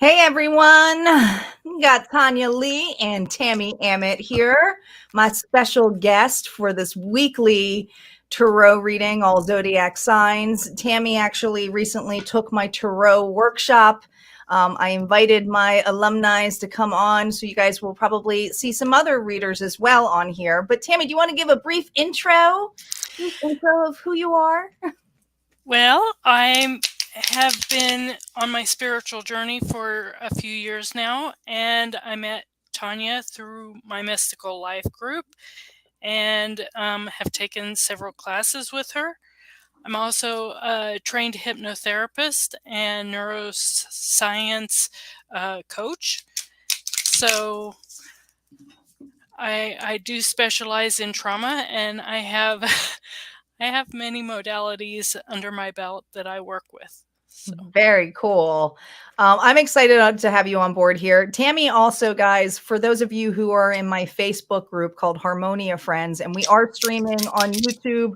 Hey everyone, got Tanya Lee and Tami Aamodt here, my special guest for this weekly tarot reading, all zodiac signs. Tami actually recently took my tarot workshop. I invited my alumni to come on, so you guys will probably see some other readers as well on here. But Tami, do you want to give a brief intro of who you are? Well, I have been on my spiritual journey for a few years now, and I met Tanya through my Mystical Life group and have taken several classes with her. I'm also a trained hypnotherapist and neuroscience coach. So I do specialize in trauma, and I have I have many modalities under my belt that I work with. So. Very cool. I'm excited to have you on board here. Tami also, guys, for those of you who are in my Facebook group called Harmonia Friends, and we are streaming on YouTube,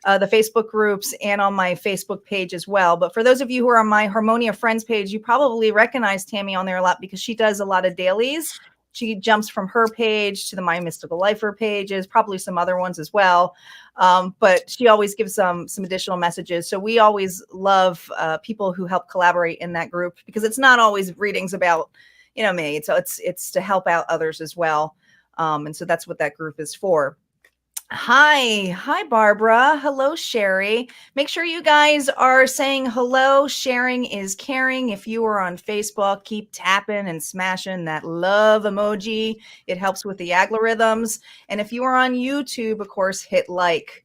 the Facebook groups, and on my Facebook page as well. But for those of you who are on my Harmonia Friends page, you probably recognize Tami on there a lot because she does a lot of dailies. She jumps from her page to the My Mystical Lifer pages, probably some other ones as well. But she always gives some additional messages. So we always love people who help collaborate in that group because it's not always readings about, me. So it's to help out others as well. And so that's what that group is for. Hi, Barbara. Hello, Sherry. Make sure you guys are saying hello. Sharing is caring. If you are on Facebook, keep tapping and smashing that love emoji. It helps with the algorithms. And if you are on YouTube, of course, hit like,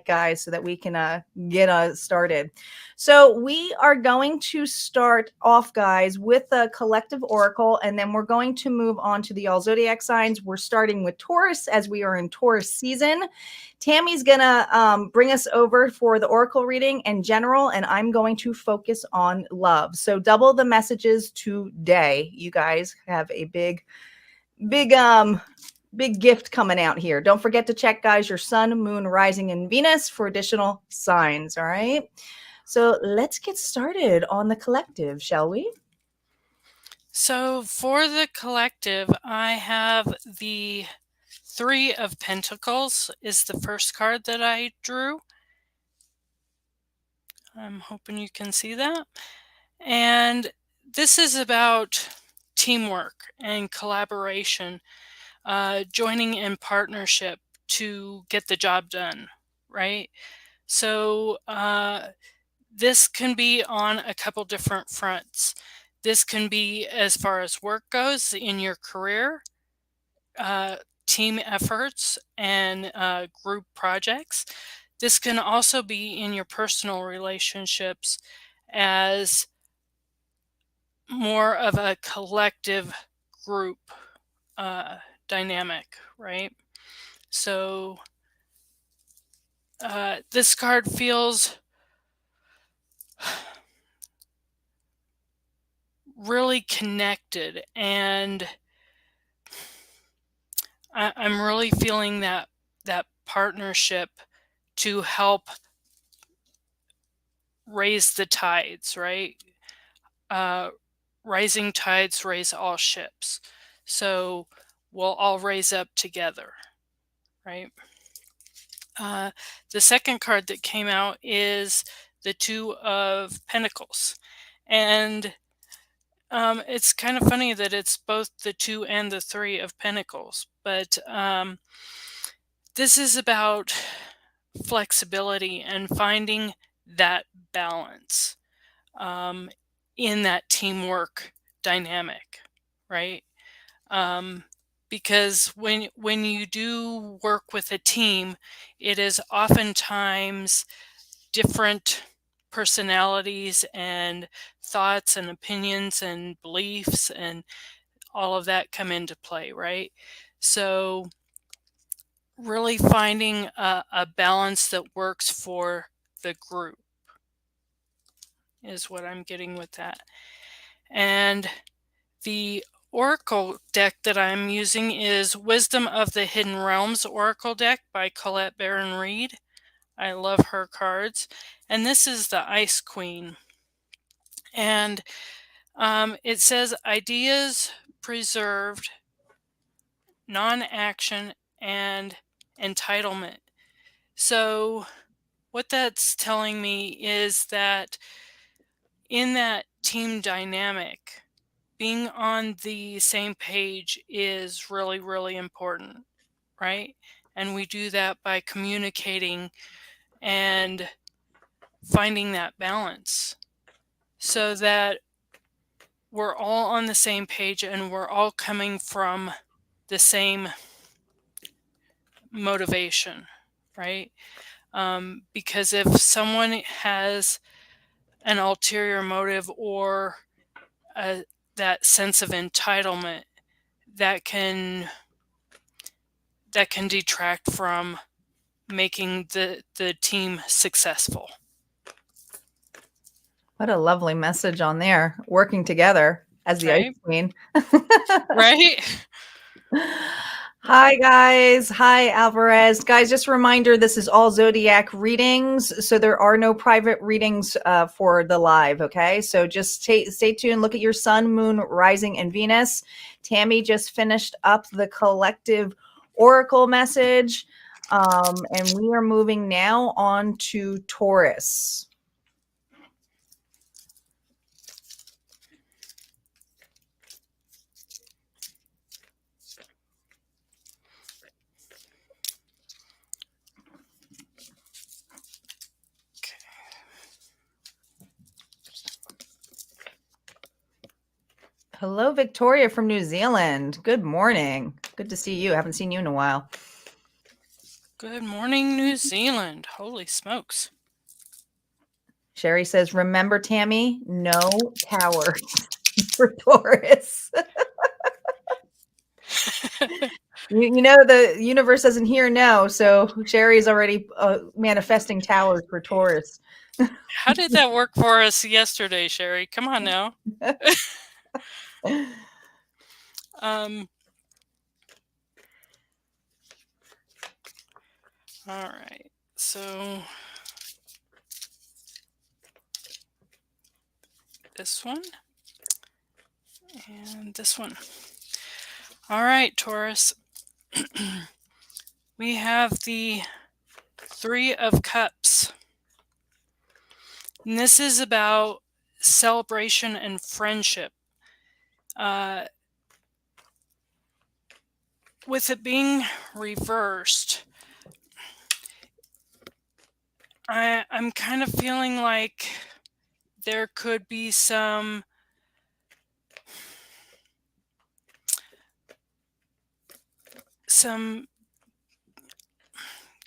guys, so that we can get started. So we are going to start off, guys, with the collective oracle, and then we're going to move on to the all zodiac signs. We're starting with Taurus as we are in Taurus season. Tami's gonna bring us over for the oracle reading in general, and I'm going to focus on love. So double the messages today. You guys have a big gift coming out here. Don't forget to check, guys, your sun, moon, rising, and Venus for additional signs. All right. So let's get started on the collective, shall we? So for the collective, I have the Three of Pentacles is the first card that I drew. I'm hoping you can see that. And this is about teamwork and collaboration, joining in partnership to get the job done, right? So this can be on a couple different fronts. This can be as far as work goes in your career, team efforts, and group projects. This can also be in your personal relationships as more of a collective group dynamic, right? So this card feels really connected, and I'm really feeling that partnership to help raise the tides, right? Rising tides raise all ships. So we'll all raise up together, right? The second card that came out is the Two of Pentacles. And it's kind of funny that it's both the Two and the Three of Pentacles. But this is about flexibility and finding that balance in that teamwork dynamic, right? Because when you do work with a team, it is oftentimes different personalities and thoughts and opinions and beliefs and all of that come into play, right? So really finding a balance that works for the group is what I'm getting with that. And the Oracle deck that I'm using is Wisdom of the Hidden Realms Oracle deck by Colette Baron Reed. I love her cards. And this is the Ice Queen. And It says ideas preserved, non-action, and entitlement. So what that's telling me is that in that team dynamic, being on the same page is really, really important, right? And we do that by communicating and finding that balance so that we're all on the same page and we're all coming from the same motivation, right? Because if someone has an ulterior motive or that sense of entitlement, that can detract from making the team successful. What a lovely message on there. Working together as the Ice Right? Queen. Right? Hi, guys. Hi, Alvarez. Guys, just a reminder, this is all Zodiac readings, so there are no private readings for the live, okay? So just stay tuned. Look at your sun, moon, rising, and Venus. Tami just finished up the collective oracle message, and we are moving now on to Taurus. Hello, Victoria from New Zealand. Good morning. Good to see you. I haven't seen you in a while. Good morning, New Zealand. Holy smokes. Sherry says, remember, Tami, no towers for Taurus. You know, the universe doesn't hear no, so Sherry's already manifesting towers for Taurus. How did that work for us yesterday, Sherry? Come on now. All right. So this one and this one. All right, Taurus. We have the Three of Cups. And this is about celebration and friendship. With it being reversed, I'm kind of feeling like there could be some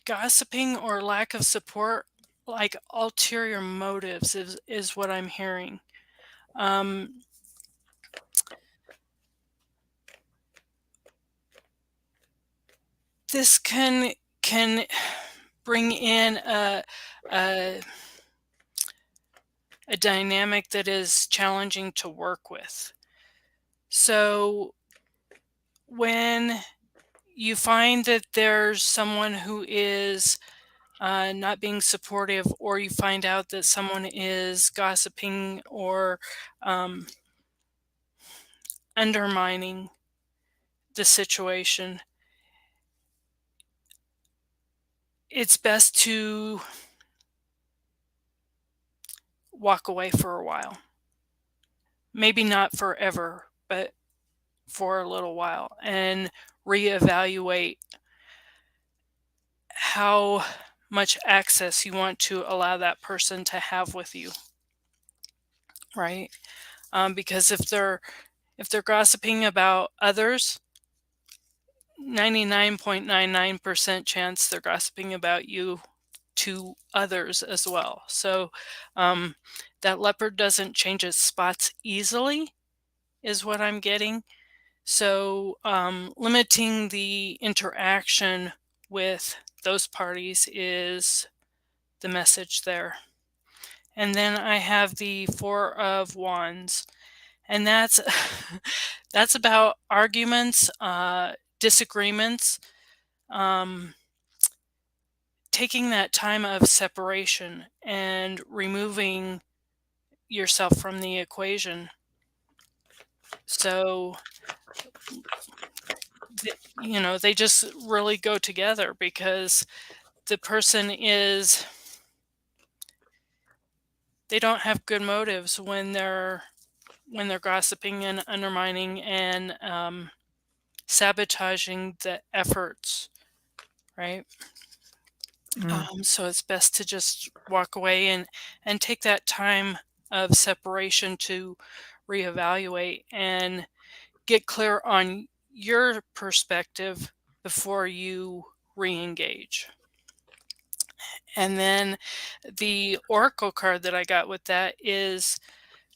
gossiping or lack of support, like ulterior motives is what I'm hearing. This can bring in a dynamic that is challenging to work with. So when you find that there's someone who is not being supportive, or you find out that someone is gossiping or undermining the situation, it's best to walk away for a while. Maybe not forever, but for a little while, and reevaluate how much access you want to allow that person to have with you, right? Because if they're gossiping about others, 99.99% chance they're gossiping about you to others as well. So that leopard doesn't change its spots easily, is what I'm getting. So limiting the interaction with those parties is the message there. And then I have the Four of Wands, and that's that's about arguments, disagreements, taking that time of separation and removing yourself from the equation. So, they just really go together because the person they don't have good motives when they're gossiping and undermining and sabotaging the efforts, right? Mm. So it's best to just walk away and take that time of separation to reevaluate and get clear on your perspective before you re-engage. And then the oracle card that I got with that is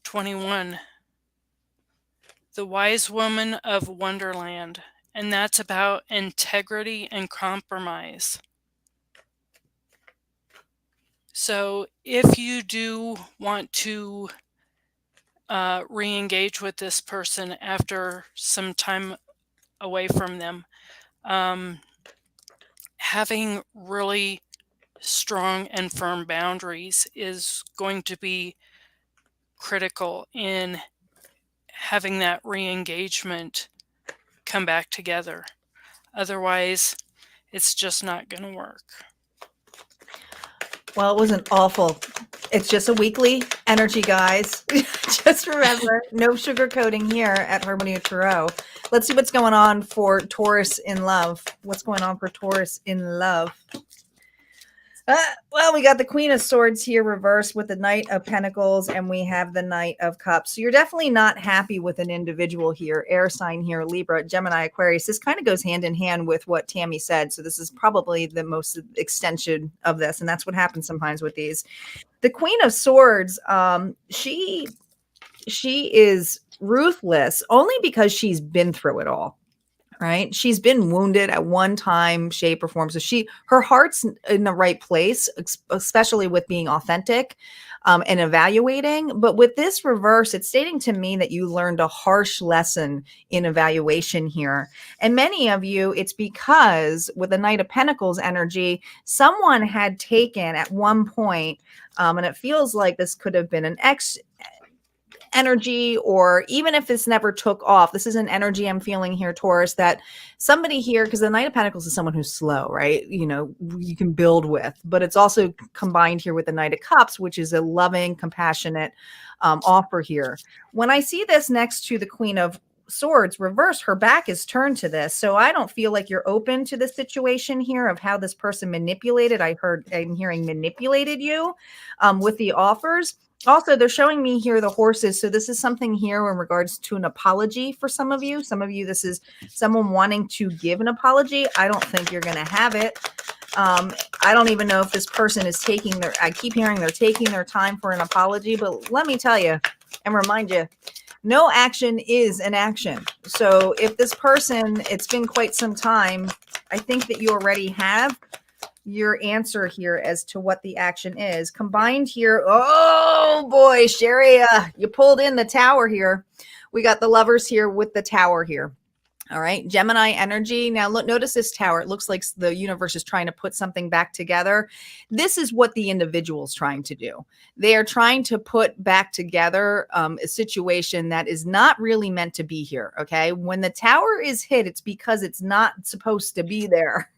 21, the wise woman of Wonderland. And that's about integrity and compromise. So if you do want to re-engage with this person after some time away from them, um, having really strong and firm boundaries is going to be critical in having that re-engagement come back together. Otherwise, it's just not going to work. Well, it wasn't awful. It's just a weekly energy, guys. Just remember, no sugarcoating here at Harmonia Tarot. Let's see what's going on for Taurus in love. What's going on for Taurus in love? Well, we got the Queen of Swords here reversed with the Knight of Pentacles, and we have the Knight of Cups. So you're definitely not happy with an individual here. Air sign here, Libra, Gemini, Aquarius. This kind of goes hand in hand with what Tami said. So this is probably the most extension of this, and that's what happens sometimes with these. The Queen of Swords, she is ruthless only because she's been through it all. Right. She's been wounded at one time, shape, or form. So her heart's in the right place, especially with being authentic and evaluating. But with this reverse, it's stating to me that you learned a harsh lesson in evaluation here. And many of you, it's because with the Knight of Pentacles energy, someone had taken at one point, and it feels like this could have been an ex energy, or even if this never took off, this is an energy I'm feeling here, Taurus, that somebody here, because the Knight of Pentacles is someone who's slow, right? You can build with, but it's also combined here with the Knight of Cups, which is a loving, compassionate offer here. When I see this next to the Queen of Swords reverse, her back is turned to this. So I don't feel like you're open to the situation here of how this person manipulated. I'm hearing manipulated you with the offers. Also, they're showing me here the horses. So this is something here in regards to an apology for some of you. Some of you, this is someone wanting to give an apology. I don't think you're going to have it. I don't even know if this person is I keep hearing they're taking their time for an apology, but let me tell you and remind you, no action is an action. So if this person, it's been quite some time, I think that you already have your answer here as to what the action is. Combined here, oh boy, Sherry, you pulled in the Tower here. We got the Lovers here with the Tower here. All right, Gemini energy. Now, look, notice this Tower. It looks like the universe is trying to put something back together. This is what the individual is trying to do. They are trying to put back together a situation that is not really meant to be here. Okay, when the Tower is hit, it's because it's not supposed to be there.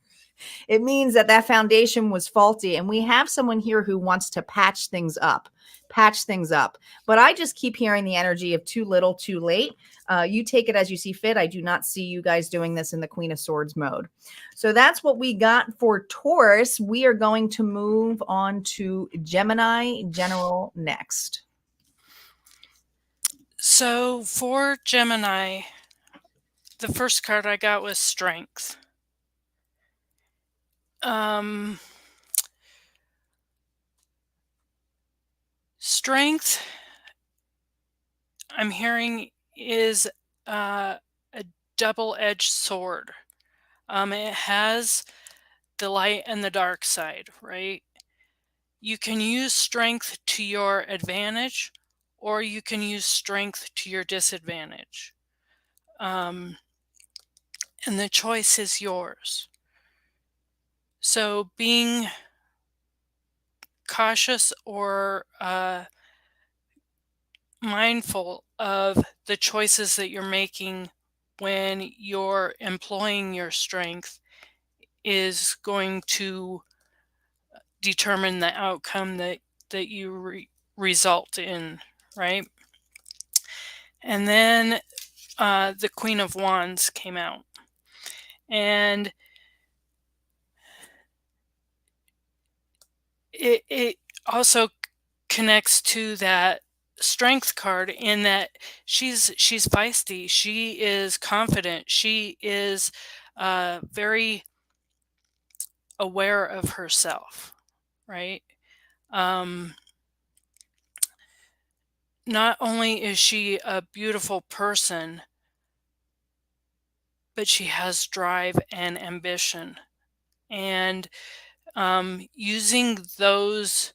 It means that that foundation was faulty. And we have someone here who wants to patch things up. But I just keep hearing the energy of too little, too late. You take it as you see fit. I do not see you guys doing this in the Queen of Swords mode. So that's what we got for Taurus. We are going to move on to Gemini General next. So for Gemini, the first card I got was Strength. Strength, I'm hearing, is a double-edged sword. It has the light and the dark side, right? You can use strength to your advantage, or you can use strength to your disadvantage. And the choice is yours. So being cautious or mindful of the choices that you're making when you're employing your strength is going to determine the outcome that you result in, right? And then the Queen of Wands came out, and it also connects to that strength card in that she's feisty, she is confident, she is very aware of herself, right? um Not only is she a beautiful person, but she has drive and ambition. And using those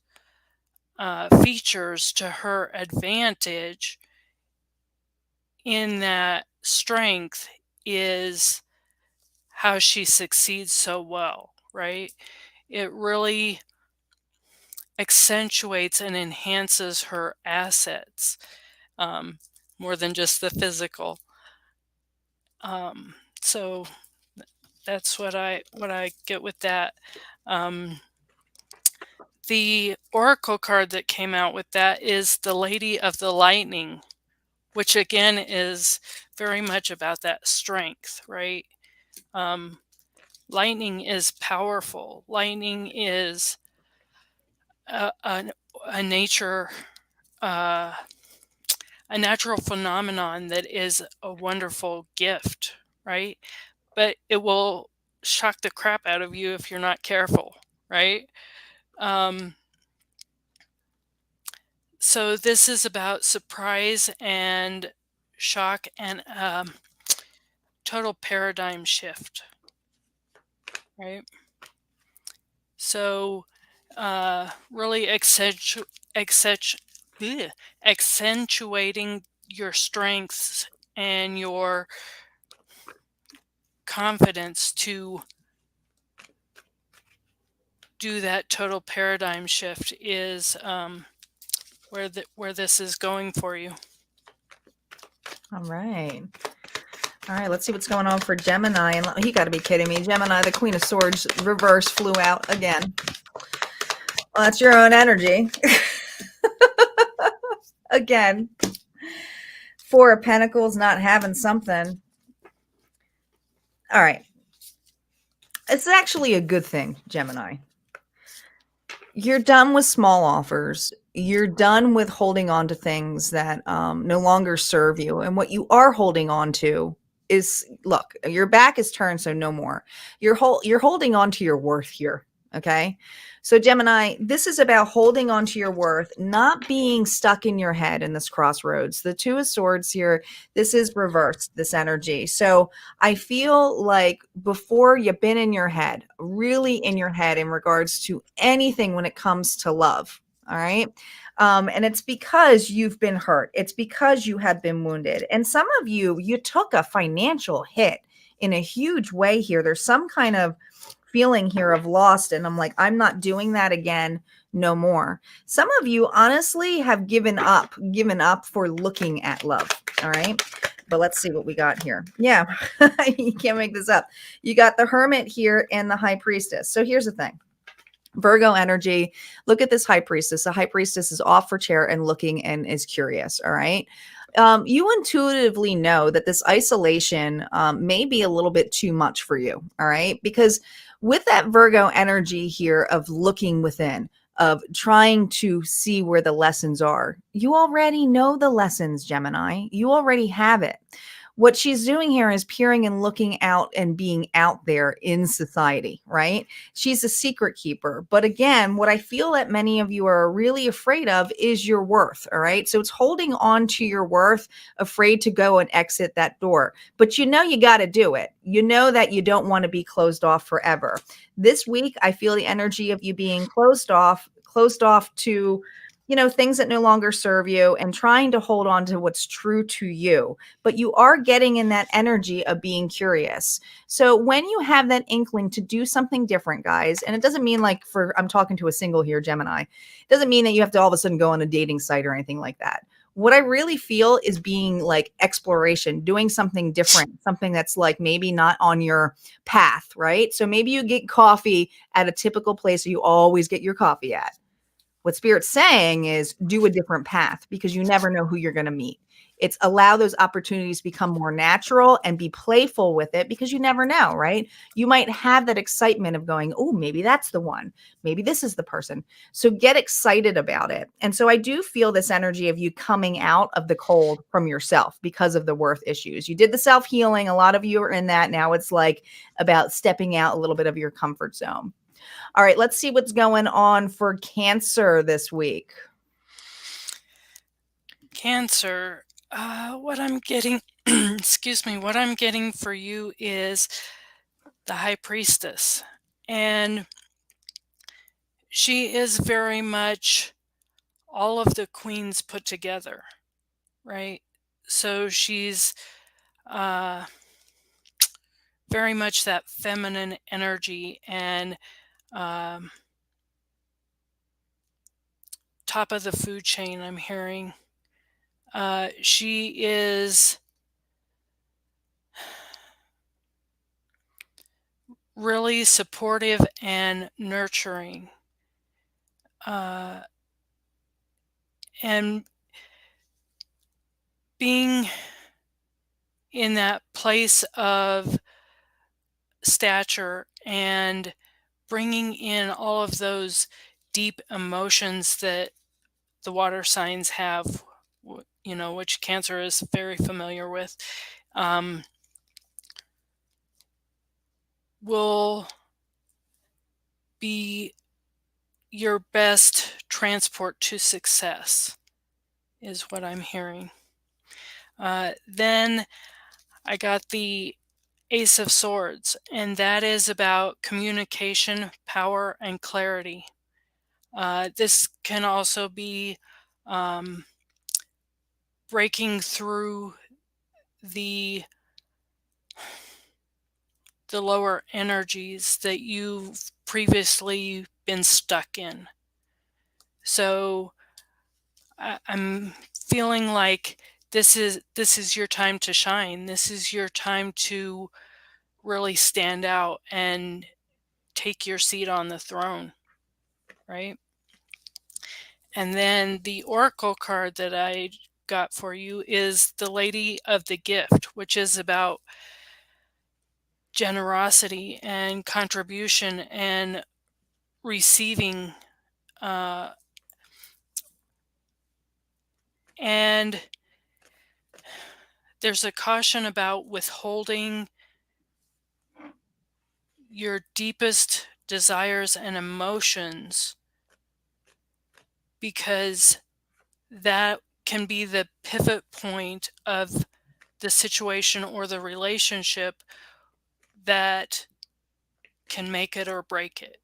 features to her advantage in that strength is how she succeeds so well, right? It really accentuates and enhances her assets, um, more than just the physical. So that's what I get with that. Um, the oracle card that came out with that is the Lady of the Lightning, which again is very much about that strength, right? Um, Lightning is powerful. Lightning is a nature, uh, a natural phenomenon that is a wonderful gift, right? But it will shock the crap out of you if you're not careful, right? Um, so this is about surprise and shock and total paradigm shift, right? So really accentuating your strengths and your confidence to do that total paradigm shift is where this is going for you. All right. All right, let's see what's going on for Gemini. And you got to be kidding me. Gemini, the Queen of Swords reverse flew out again. Well, that's your own energy. Again. Four of Pentacles not having something. All right. It's actually a good thing, Gemini. You're done with small offers. You're done with holding on to things that no longer serve you. And what you are holding on to is, look, your back is turned, so no more. You're holding on to your worth here. Okay. So Gemini, this is about holding on to your worth, not being stuck in your head in this crossroads. The Two of Swords here, this is reversed, this energy. So I feel like before you've been in your head, really in your head in regards to anything when it comes to love. All right. And it's because you've been hurt. It's because you have been wounded. And some of you took a financial hit in a huge way here. There's some kind of feeling here of lost. And I'm like, I'm not doing that again. No more. Some of you honestly have given up for looking at love. All right. But let's see what we got here. Yeah, you can't make this up. You got the Hermit here and the High Priestess. So here's the thing. Virgo energy. Look at this High Priestess. The High Priestess is off her chair and looking and is curious. All right. You intuitively know that this isolation may be a little bit too much for you. All right. Because with that Virgo energy here of looking within, of trying to see where the lessons are, you already know the lessons, Gemini. You already have it. What she's doing here is peering and looking out and being out there in society, right? She's a secret keeper. But again, what I feel that many of you are really afraid of is your worth, all right? So it's holding on to your worth, afraid to go and exit that door. But you know you got to do it. You know that you don't want to be closed off forever. This week, I feel the energy of you being closed off to things that no longer serve you and trying to hold on to what's true to you. But you are getting in that energy of being curious. So when you have that inkling to do something different, guys, and it doesn't mean I'm talking to a single here, Gemini, it doesn't mean that you have to all of a sudden go on a dating site or anything like that. What I really feel is being like exploration, doing something different, something that's like maybe not on your path, right? So maybe you get coffee at a typical place you always get your coffee at. What Spirit's saying is do a different path because you never know who you're going to meet. It's allow those opportunities to become more natural and be playful with it because you never know, right? You might have that excitement of going, oh, maybe that's the one. Maybe this is the person. So get excited about it. And so I do feel this energy of you coming out of the cold from yourself because of the worth issues. You did the self-healing. A lot of you are in that. Now it's like about stepping out a little bit of your comfort zone. All right, let's see what's going on for Cancer this week. Cancer, what I'm getting, excuse me, what I'm getting for you is the High Priestess. And she is very much all of the queens put together, right? So she's very much that feminine energy and top of the food chain, I'm hearing. She is really supportive and nurturing. And being in that place of stature and bringing in all of those deep emotions that the water signs have, which Cancer is very familiar with, will be your best transport to success, is what I'm hearing. Then I got the Ace of Swords, and that is about communication, power, and clarity. This can also be breaking through the lower energies that you've previously been stuck in. So I'm feeling like this is your time to shine. This is your time to really stand out and take your seat on the throne, right? And then the Oracle card that I got for you is the Lady of the Gift, which is about generosity and contribution and receiving. And there's a caution about withholding your deepest desires and emotions, because that can be the pivot point of the situation or the relationship that can make it or break it,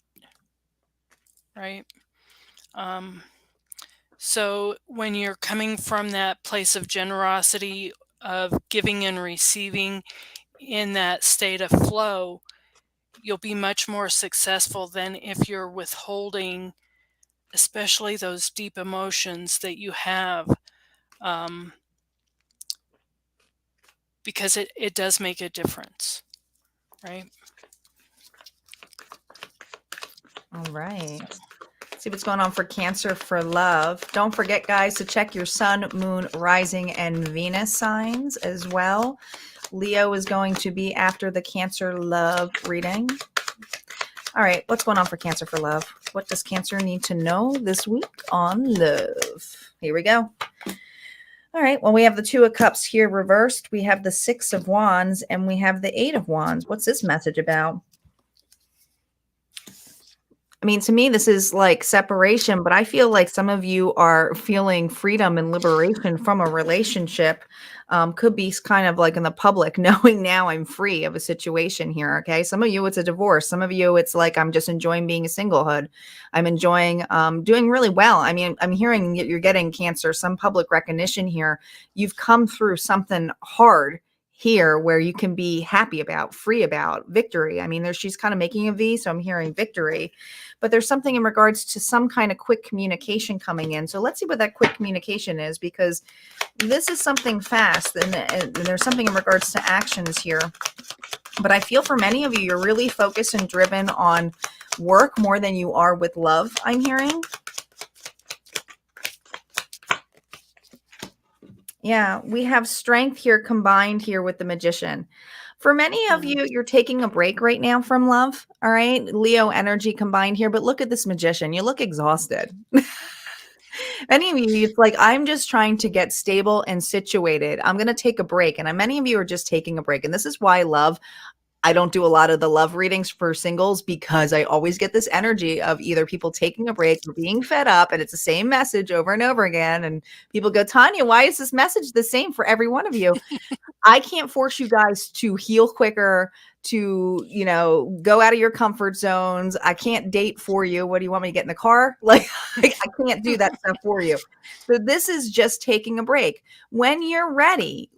right? So when you're coming from that place of generosity, of giving and receiving in that state of flow, you'll be much more successful than if you're withholding, especially those deep emotions that you have, because it does make a difference, right? All right. See what's going on for Cancer for love. Don't forget, guys, to check your sun, moon, rising, and Venus signs as well. Leo is going to be after the Cancer love reading. All right, what's going on for Cancer for love? What does Cancer need to know this week on love? Here we go. All right, well, we have the Two of Cups here reversed. We have the Six of Wands, and we have the Eight of Wands. What's this message about? I mean, to me, this is like separation, but I feel like some of you are feeling freedom and liberation from a relationship. Could be kind of like in the public, knowing now I'm free of a situation here. Okay. Some of you, it's a divorce. Some of you, it's like, I'm just enjoying being a singlehood. I'm enjoying doing really well. I mean, I'm hearing you're getting Cancer, some public recognition here. You've come through something hard here where you can be happy about, free about, victory. I mean, she's kind of making a V, so I'm hearing victory. but there's something in regards to some kind of quick communication coming in. So let's see what that quick communication is, because this is something fast, and there's something in regards to actions here. But I feel for many of you, you're really focused and driven on work more than you are with love, I'm hearing. Yeah, we have strength here combined here with the Magician. For many of you, you're taking a break right now from love, all right? Leo energy combined here, but look at this Magician. You look exhausted. Many of you, it's like, I'm just trying to get stable and situated. I'm going to take a break. And many of you are just taking a break. And this is why love, I don't do a lot of the love readings for singles, because I always get this energy of either people taking a break or being fed up, and it's the same message over and over again. And people go, Tanya, why is this message the same for every one of you? I can't force you guys to heal quicker, to, go out of your comfort zones. I can't date for you. What do you want me to get in the car? Like, I can't do that stuff for you. So this is just taking a break. When you're ready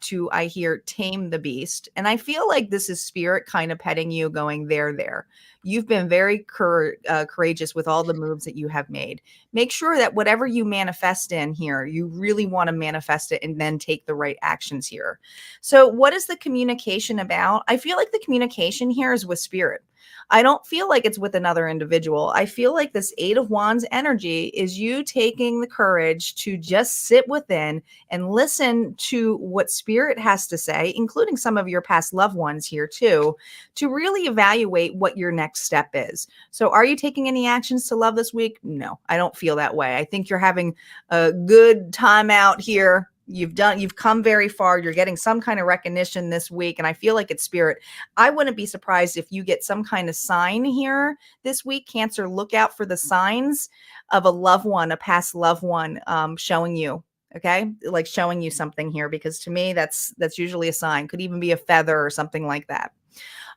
to, I hear, tame the beast. And I feel like this is spirit kind of petting you, going, there. You've been very courageous with all the moves that you have made. Make sure that whatever you manifest in here, you really want to manifest it and then take the right actions here. So what is the communication about? I feel like the communication here is with spirit. I don't feel like it's with another individual. I feel like this Eight of Wands energy is you taking the courage to just sit within and listen to what spirit has to say, including some of your past loved ones here too, to really evaluate what your next step is. So are you taking any actions to love this week? No, I don't feel that way. I think you're having a good time out here. You've come very far. You're getting some kind of recognition this week. And I feel like it's spirit. I wouldn't be surprised if you get some kind of sign here this week. Cancer, look out for the signs of a loved one, a past loved one, showing you. Okay. Like showing you something here, because to me, that's usually a sign. Could even be a feather or something like that.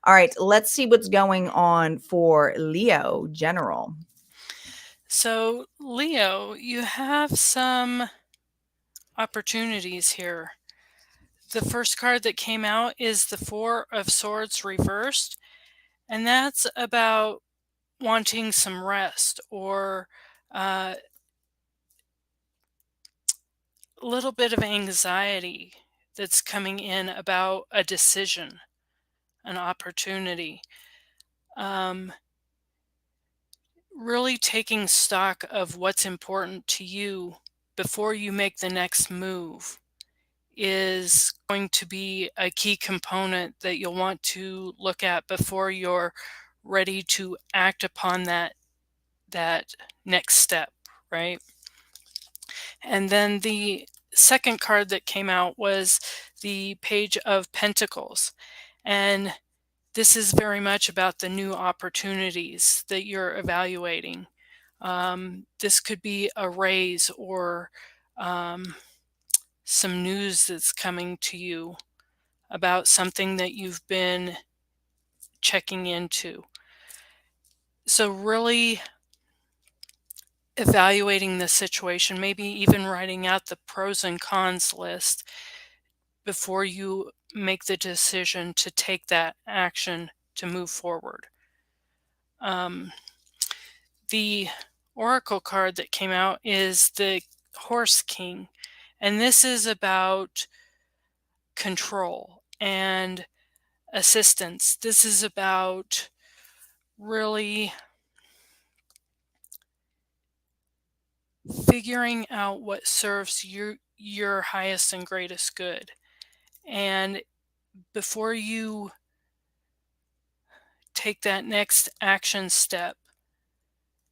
All right. Let's see what's going on for Leo general. So Leo, you have some opportunities here. The first card that came out is the Four of Swords reversed, and that's about wanting some rest or a little bit of anxiety that's coming in about a decision, an opportunity. Really taking stock of what's important to you before you make the next move is going to be a key component that you'll want to look at before you're ready to act upon that next step, right? And then the second card that came out was the Page of Pentacles. And this is very much about the new opportunities that you're evaluating. This could be a raise or some news that's coming to you about something that you've been checking into. So really evaluating the situation, maybe even writing out the pros and cons list before you make the decision to take that action to move forward. The Oracle card that came out is the Horse King, and this is about control and assistance. This is about really figuring out what serves your highest and greatest good. And before you take that next action step,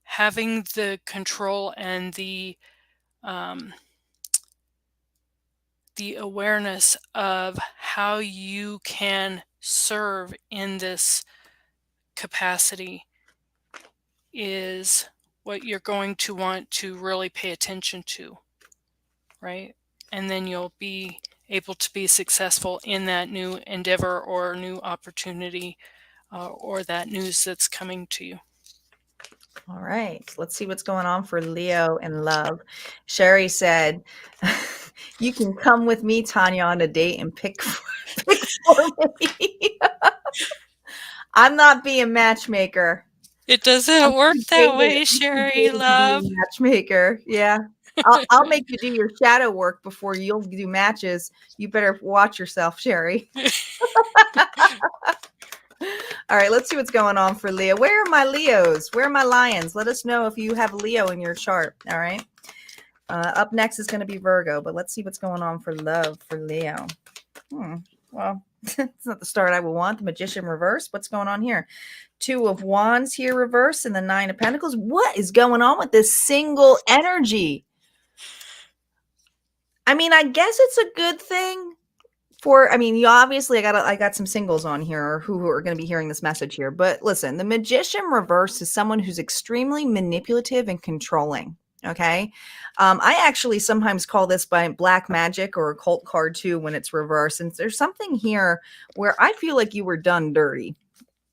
having the control and the awareness of how you can serve in this capacity is what you're going to want to really pay attention to, right? And then you'll be able to be successful in that new endeavor or new opportunity or that news that's coming to you. All right, let's see what's going on for Leo and love. Sherry said, you can come with me, Tanya, on a date and pick for me. I'm not being matchmaker. It doesn't work that way, I'm too Sherry, jaded to be love. a matchmaker. Yeah. I'll make you do your shadow work before you'll do matches. You better watch yourself, Sherry. All right, let's see what's going on for Leo. Where are my Leos? Where are my lions? Let us know if you have Leo in your chart. All right. Up next is going to be Virgo, but let's see what's going on for love for Leo. Well, it's not the start I would want. The Magician reverse. What's going on here? Two of Wands here reverse and the Nine of Pentacles. What is going on with this single energy? I mean, I guess it's a good thing for, I mean, you obviously, I got some singles on here who are going to be hearing this message here. But listen, the Magician reverse is someone who's extremely manipulative and controlling. Okay. I actually sometimes call this by black magic or occult card too when it's reversed. And there's something here where I feel like you were done dirty.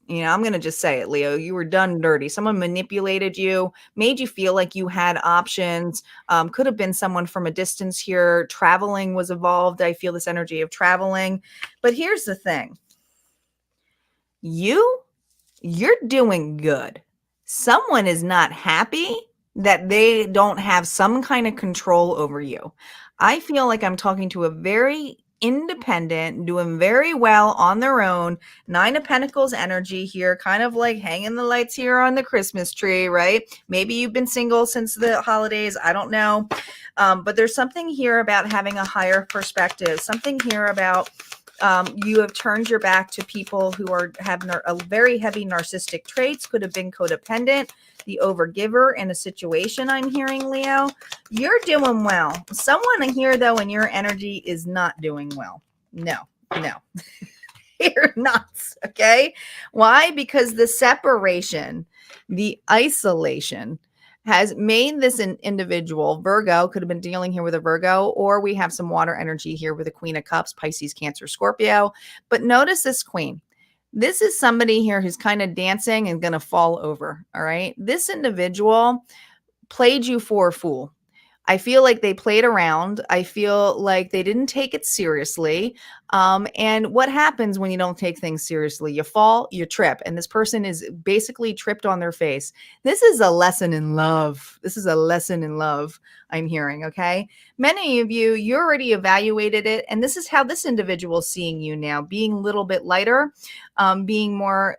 You know, I'm going to just say it, Leo. You were done dirty. Someone manipulated you, made you feel like you had options. Could have been someone from a distance here. Traveling was involved. I feel this energy of traveling. But here's the thing. You're doing good. Someone is not happy that they don't have some kind of control over you. I feel like I'm talking to a very independent, doing very well on their own. Nine of Pentacles energy here, kind of like hanging the lights here on the Christmas tree, right? Maybe you've been single since the holidays. I don't know. But there's something here about having a higher perspective, something here about you have turned your back to people who have a very heavy narcissistic traits, could have been codependent, the overgiver in a situation. I'm hearing, Leo, you're doing well. Someone here, though, in your energy is not doing well. No. You're nuts. Okay. Why? Because the separation, the isolation, has made this an individual. Virgo could have been dealing here with a Virgo, or we have some water energy here with a Queen of Cups, Pisces, Cancer, Scorpio. But notice this Queen. This is somebody here who's kind of dancing and going to fall over. All right. This individual played you for a fool. I feel like they played around. I feel like they didn't take it seriously. And what happens when you don't take things seriously? You fall, you trip, and this person is basically tripped on their face. This is a lesson in love. This is a lesson in love, I'm hearing, okay? Many of you already evaluated it, and this is how this individual is seeing you now, being a little bit lighter, being more,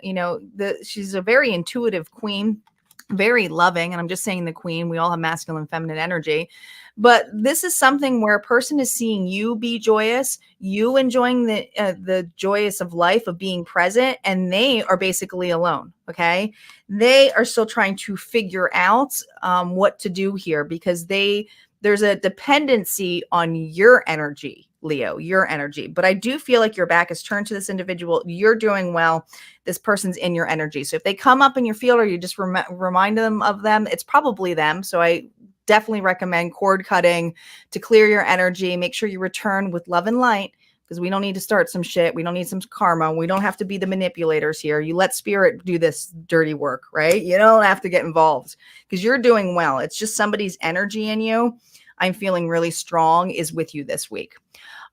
she's a very intuitive queen, very loving. And I'm just saying the queen, we all have masculine, feminine energy. But this is something where a person is seeing you be joyous, you enjoying the joyous of life, of being present, and they are basically alone. Okay. They are still trying to figure out what to do here because there's a dependency on your energy, Leo, your energy. But I do feel like your back is turned to this individual. You're doing well. This person's in your energy. So if they come up in your field or you just remind them of them, it's probably them. So I definitely recommend cord cutting to clear your energy. Make sure you return with love and light because we don't need to start some shit. We don't need some karma. We don't have to be the manipulators here. You let spirit do this dirty work, right? You don't have to get involved because you're doing well. It's just somebody's energy in you, I'm feeling really strong, is with you this week.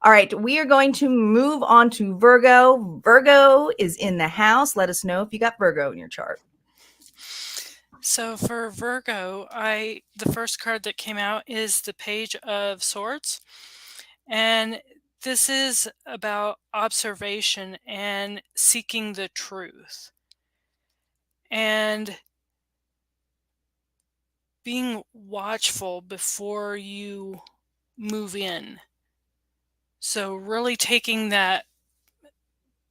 All right, we are going to move on to Virgo. Virgo is in the house. Let us know if you got Virgo in your chart. So for Virgo, the first card that came out is the Page of Swords. And this is about observation and seeking the truth. And being watchful before you move in. So really taking that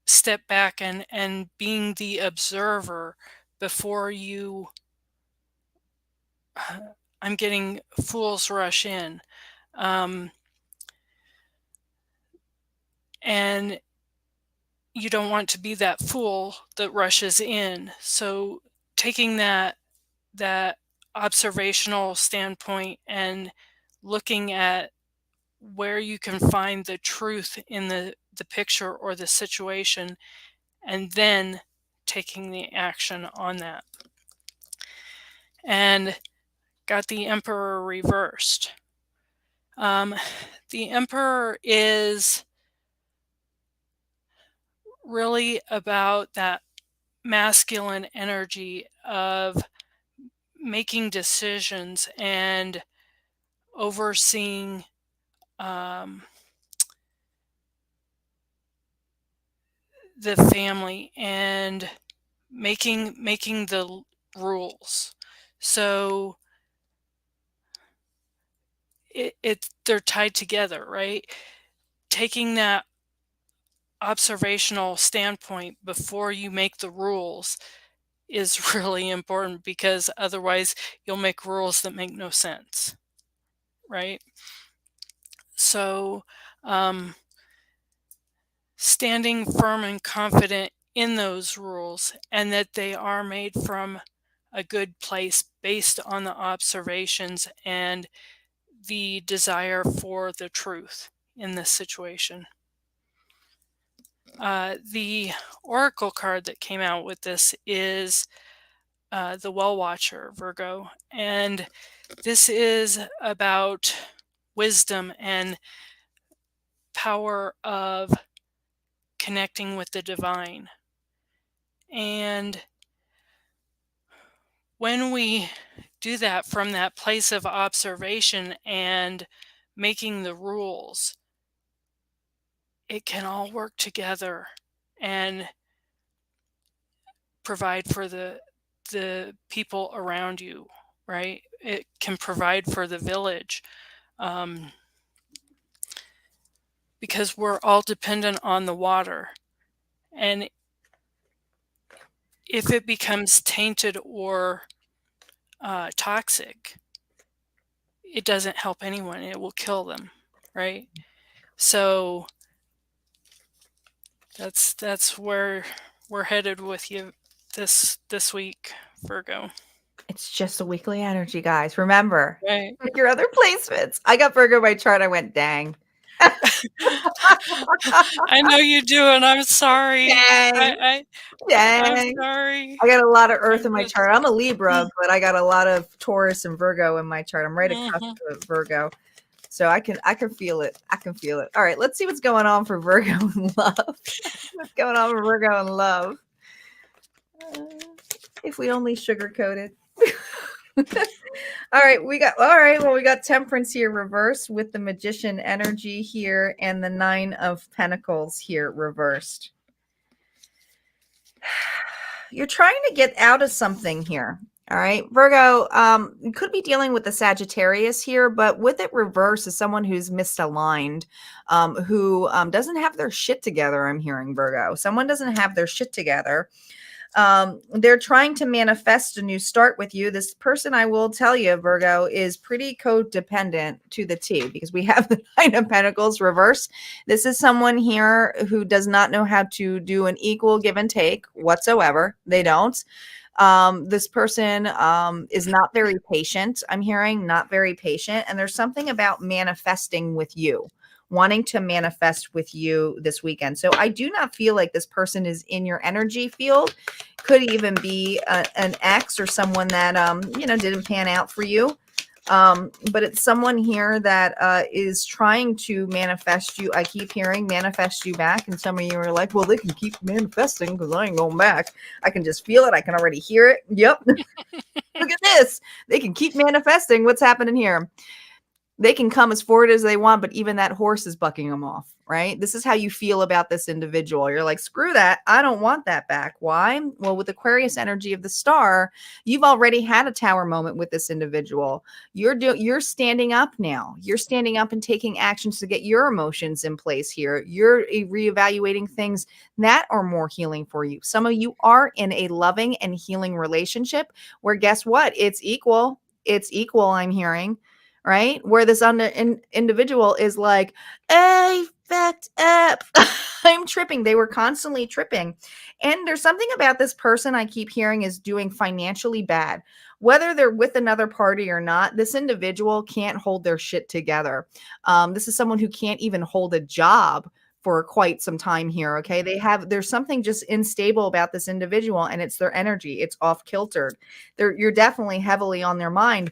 step back and being the observer before you, I'm getting fools rush in. And you don't want to be that fool that rushes in. So taking that observational standpoint and looking at where you can find the truth in the picture or the situation, and then taking the action on that. And got the Emperor reversed. The Emperor is really about that masculine energy of making decisions and overseeing the family and making the rules. So they're tied together, right? Taking that observational standpoint before you make the rules is really important, because otherwise you'll make rules that make no sense, right? So standing firm and confident in those rules, and that they are made from a good place based on the observations and the desire for the truth in this situation. The oracle card that came out with this is the Well Watcher, Virgo. And this is about wisdom and power of connecting with the divine. And when we do that from that place of observation and making the rules, it can all work together and provide for the people around you, right? It can provide for the village, because we're all dependent on the water. And if it becomes tainted or toxic, it doesn't help anyone. It will kill them, right? So that's where we're headed with you this week, Virgo. It's just a weekly energy, guys. Remember, Right. like your other placements. I got Virgo by chart. I went, dang. I know you do, and I'm sorry. Dang. I'm Dang. sorry. I got a lot of Earth I'm in my just- chart. I'm a Libra, but I got a lot of Taurus and Virgo in my chart. I'm right across Mhm. the Virgo. So I can feel it. I can feel it. All right, let's see what's going on for Virgo in love. What's going on for Virgo in love? If we only sugarcoat it. All right, we got Temperance here reversed with the Magician energy here and the 9 of Pentacles here reversed. You're trying to get out of something here. All right, Virgo, you could be dealing with the Sagittarius here, but with it reversed is someone who's misaligned, who doesn't have their shit together. I'm hearing Virgo. Someone doesn't have their shit together. They're trying to manifest a new start with you. This person, I will tell you, Virgo, is pretty codependent to the T, because we have the 9 of Pentacles reverse. This is someone here who does not know how to do an equal give and take whatsoever. They don't. This person is not very patient. I'm hearing not very patient. And there's something about manifesting with you, wanting to manifest with you this weekend. So I do not feel like this person is in your energy field. Could even be an ex or someone that, didn't pan out for you. But it's someone here that is trying to manifest you. I keep hearing manifest you back. And some of you are like, well, they can keep manifesting because I ain't going back. I can just feel it. I can already hear it. Yep. Look at this. They can keep manifesting. What's happening here? They can come as forward as they want, but even that horse is bucking them off, right? This is how you feel about this individual. You're like, screw that. I don't want that back. Why? Well, with Aquarius energy of the star, you've already had a tower moment with this individual. You're standing up now. You're standing up and taking actions to get your emotions in place here. You're reevaluating things that are more healing for you. Some of you are in a loving and healing relationship where, guess what? It's equal. It's equal, I'm hearing. Right? Where this individual is like, I fucked up. I'm tripping. They were constantly tripping. And there's something about this person I keep hearing is doing financially bad. Whether they're with another party or not, this individual can't hold their shit together. This is someone who can't even hold a job for quite some time here. Okay. There's something just unstable about this individual, and it's their energy. It's off kiltered. You're definitely heavily on their mind.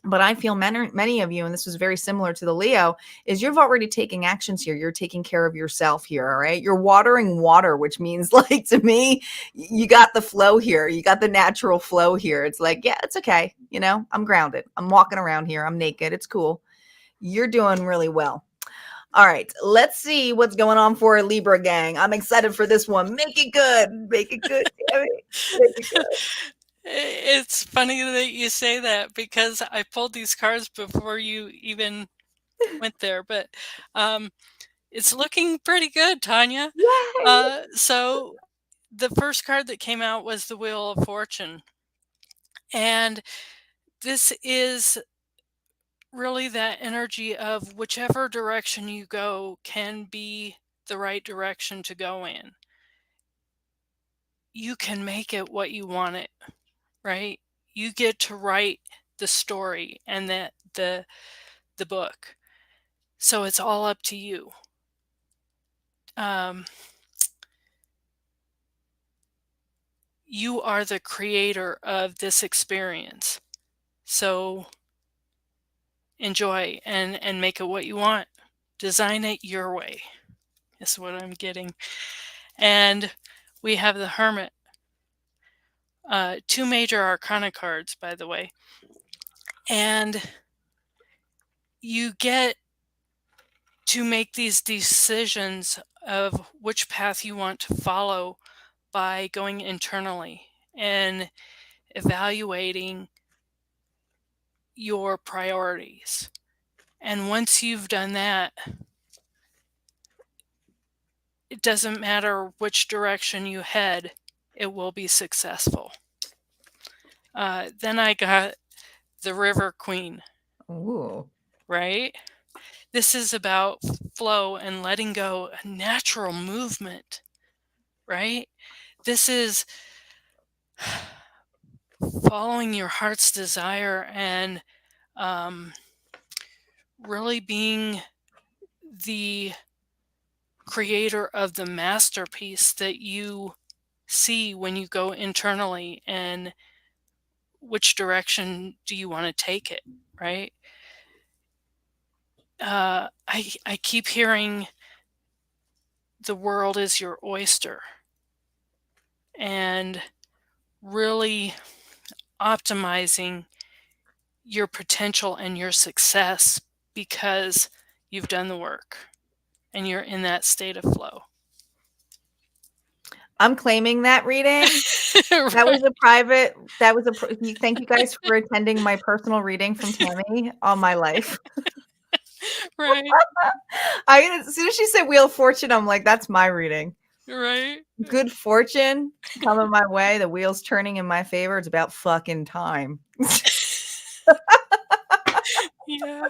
But I feel many of you, and this was very similar to the Leo, is you've already taken actions here. You're taking care of yourself here. All right. You're watering water, which means, like, to me, you got the flow here. You got the natural flow here. It's like, yeah, it's okay. You know, I'm grounded. I'm walking around here. I'm naked. It's cool. You're doing really well. All right. Let's see what's going on for a Libra gang. I'm excited for this one. Make it good. Make it good. Damn it. Make it good. It's funny that you say that because I pulled these cards before you even went there, but it's looking pretty good, Tanya. Yay. So the first card that came out was the Wheel of Fortune. And this is really that energy of whichever direction you go can be the right direction to go in. You can make it what you want it, right? You get to write the story and the book. So it's all up to you. You are the creator of this experience. So enjoy and make it what you want. Design it your way, is what I'm getting. And we have the Hermit. 2 major arcana cards, by the way. And you get to make these decisions of which path you want to follow by going internally and evaluating your priorities. And once you've done that, it doesn't matter which direction you head, it will be successful. Then I got the River Queen. Ooh. Right? This is about flow and letting go, a natural movement, right? This is following your heart's desire and really being the creator of the masterpiece that you see when you go internally, and which direction do you want to take it, right? I keep hearing the world is your oyster, and really optimizing your potential and your success because you've done the work and you're in that state of flow. I'm claiming that reading. Right. That was a private. Thank you guys for attending my personal reading from Tami on my life. Right. As soon as she said Wheel of Fortune, I'm like, that's my reading. Right. Good fortune coming my way. The wheel's turning in my favor. It's about fucking time. Yeah.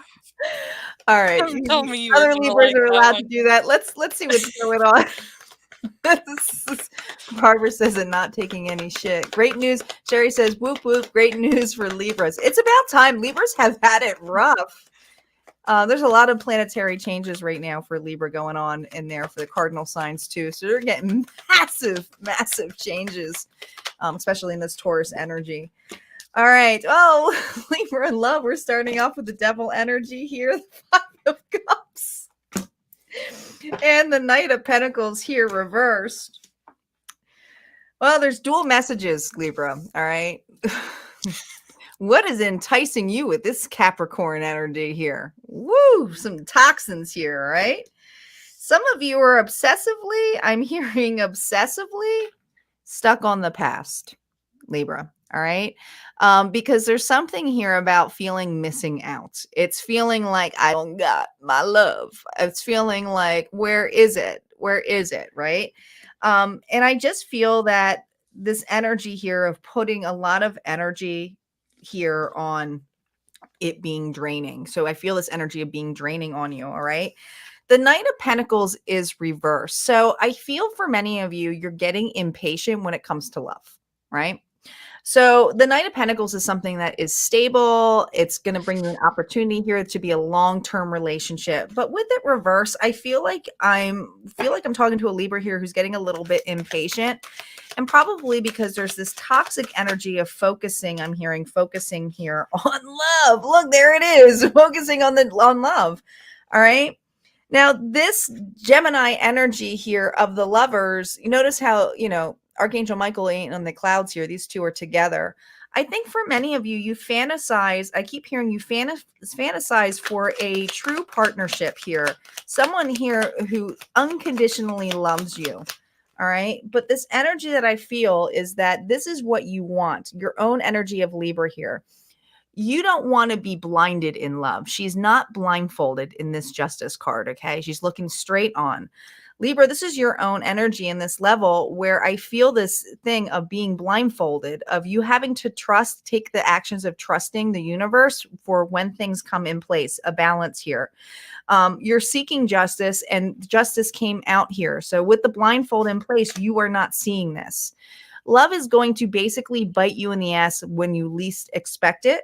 All right. Tell me you were Other gonna Libras like are that allowed one. to do that. Let's see what's going on. Barbara says it not taking any shit. Great news. Sherry says, whoop whoop. Great news for Libras. It's about time. Libras have had it rough. There's a lot of planetary changes right now for Libra going on in there for the cardinal signs too. So they're getting massive changes, especially in this Taurus energy. All right. Oh, Libra in love. We're starting off with the devil energy here. The Five of Cups. And the Knight of Pentacles here reversed. Well, there's dual messages, Libra. All right. What is enticing you with this Capricorn energy here? Woo, some toxins here, right? Some of you are I'm hearing obsessively stuck on the past, Libra. All right. Because there's something here about feeling missing out. It's feeling like I don't got my love. It's feeling like, where is it? Where is it? Right. And I just feel that this energy here of putting a lot of energy here on it being draining. So I feel this energy of being draining on you. All right. The Knight of Pentacles is reversed. So I feel for many of you, you're getting impatient when it comes to love. Right. So the Knight of Pentacles is something that is stable. It's going to bring you an opportunity here to be a long-term relationship. But with it reverse, I feel like I'm talking to a Libra here who's getting a little bit impatient. And probably because there's this toxic energy of focusing. I'm hearing focusing here on love. Look, there it is. Focusing on love. All right. Now, this Gemini energy here of the lovers, you notice how, Archangel Michael ain't on the clouds here. These two are together. I think for many of you, you fantasize. I keep hearing you fantasize for a true partnership here. Someone here who unconditionally loves you. All right. But this energy that I feel is that this is what you want, your own energy of Libra here. You don't want to be blinded in love. She's not blindfolded in this Justice card, okay? She's looking straight on. Libra, this is your own energy in this level where I feel this thing of being blindfolded, of you having to take the actions of trusting the universe for when things come in place, a balance here. You're seeking justice and justice came out here. So with the blindfold in place, you are not seeing this. Love is going to basically bite you in the ass when you least expect it.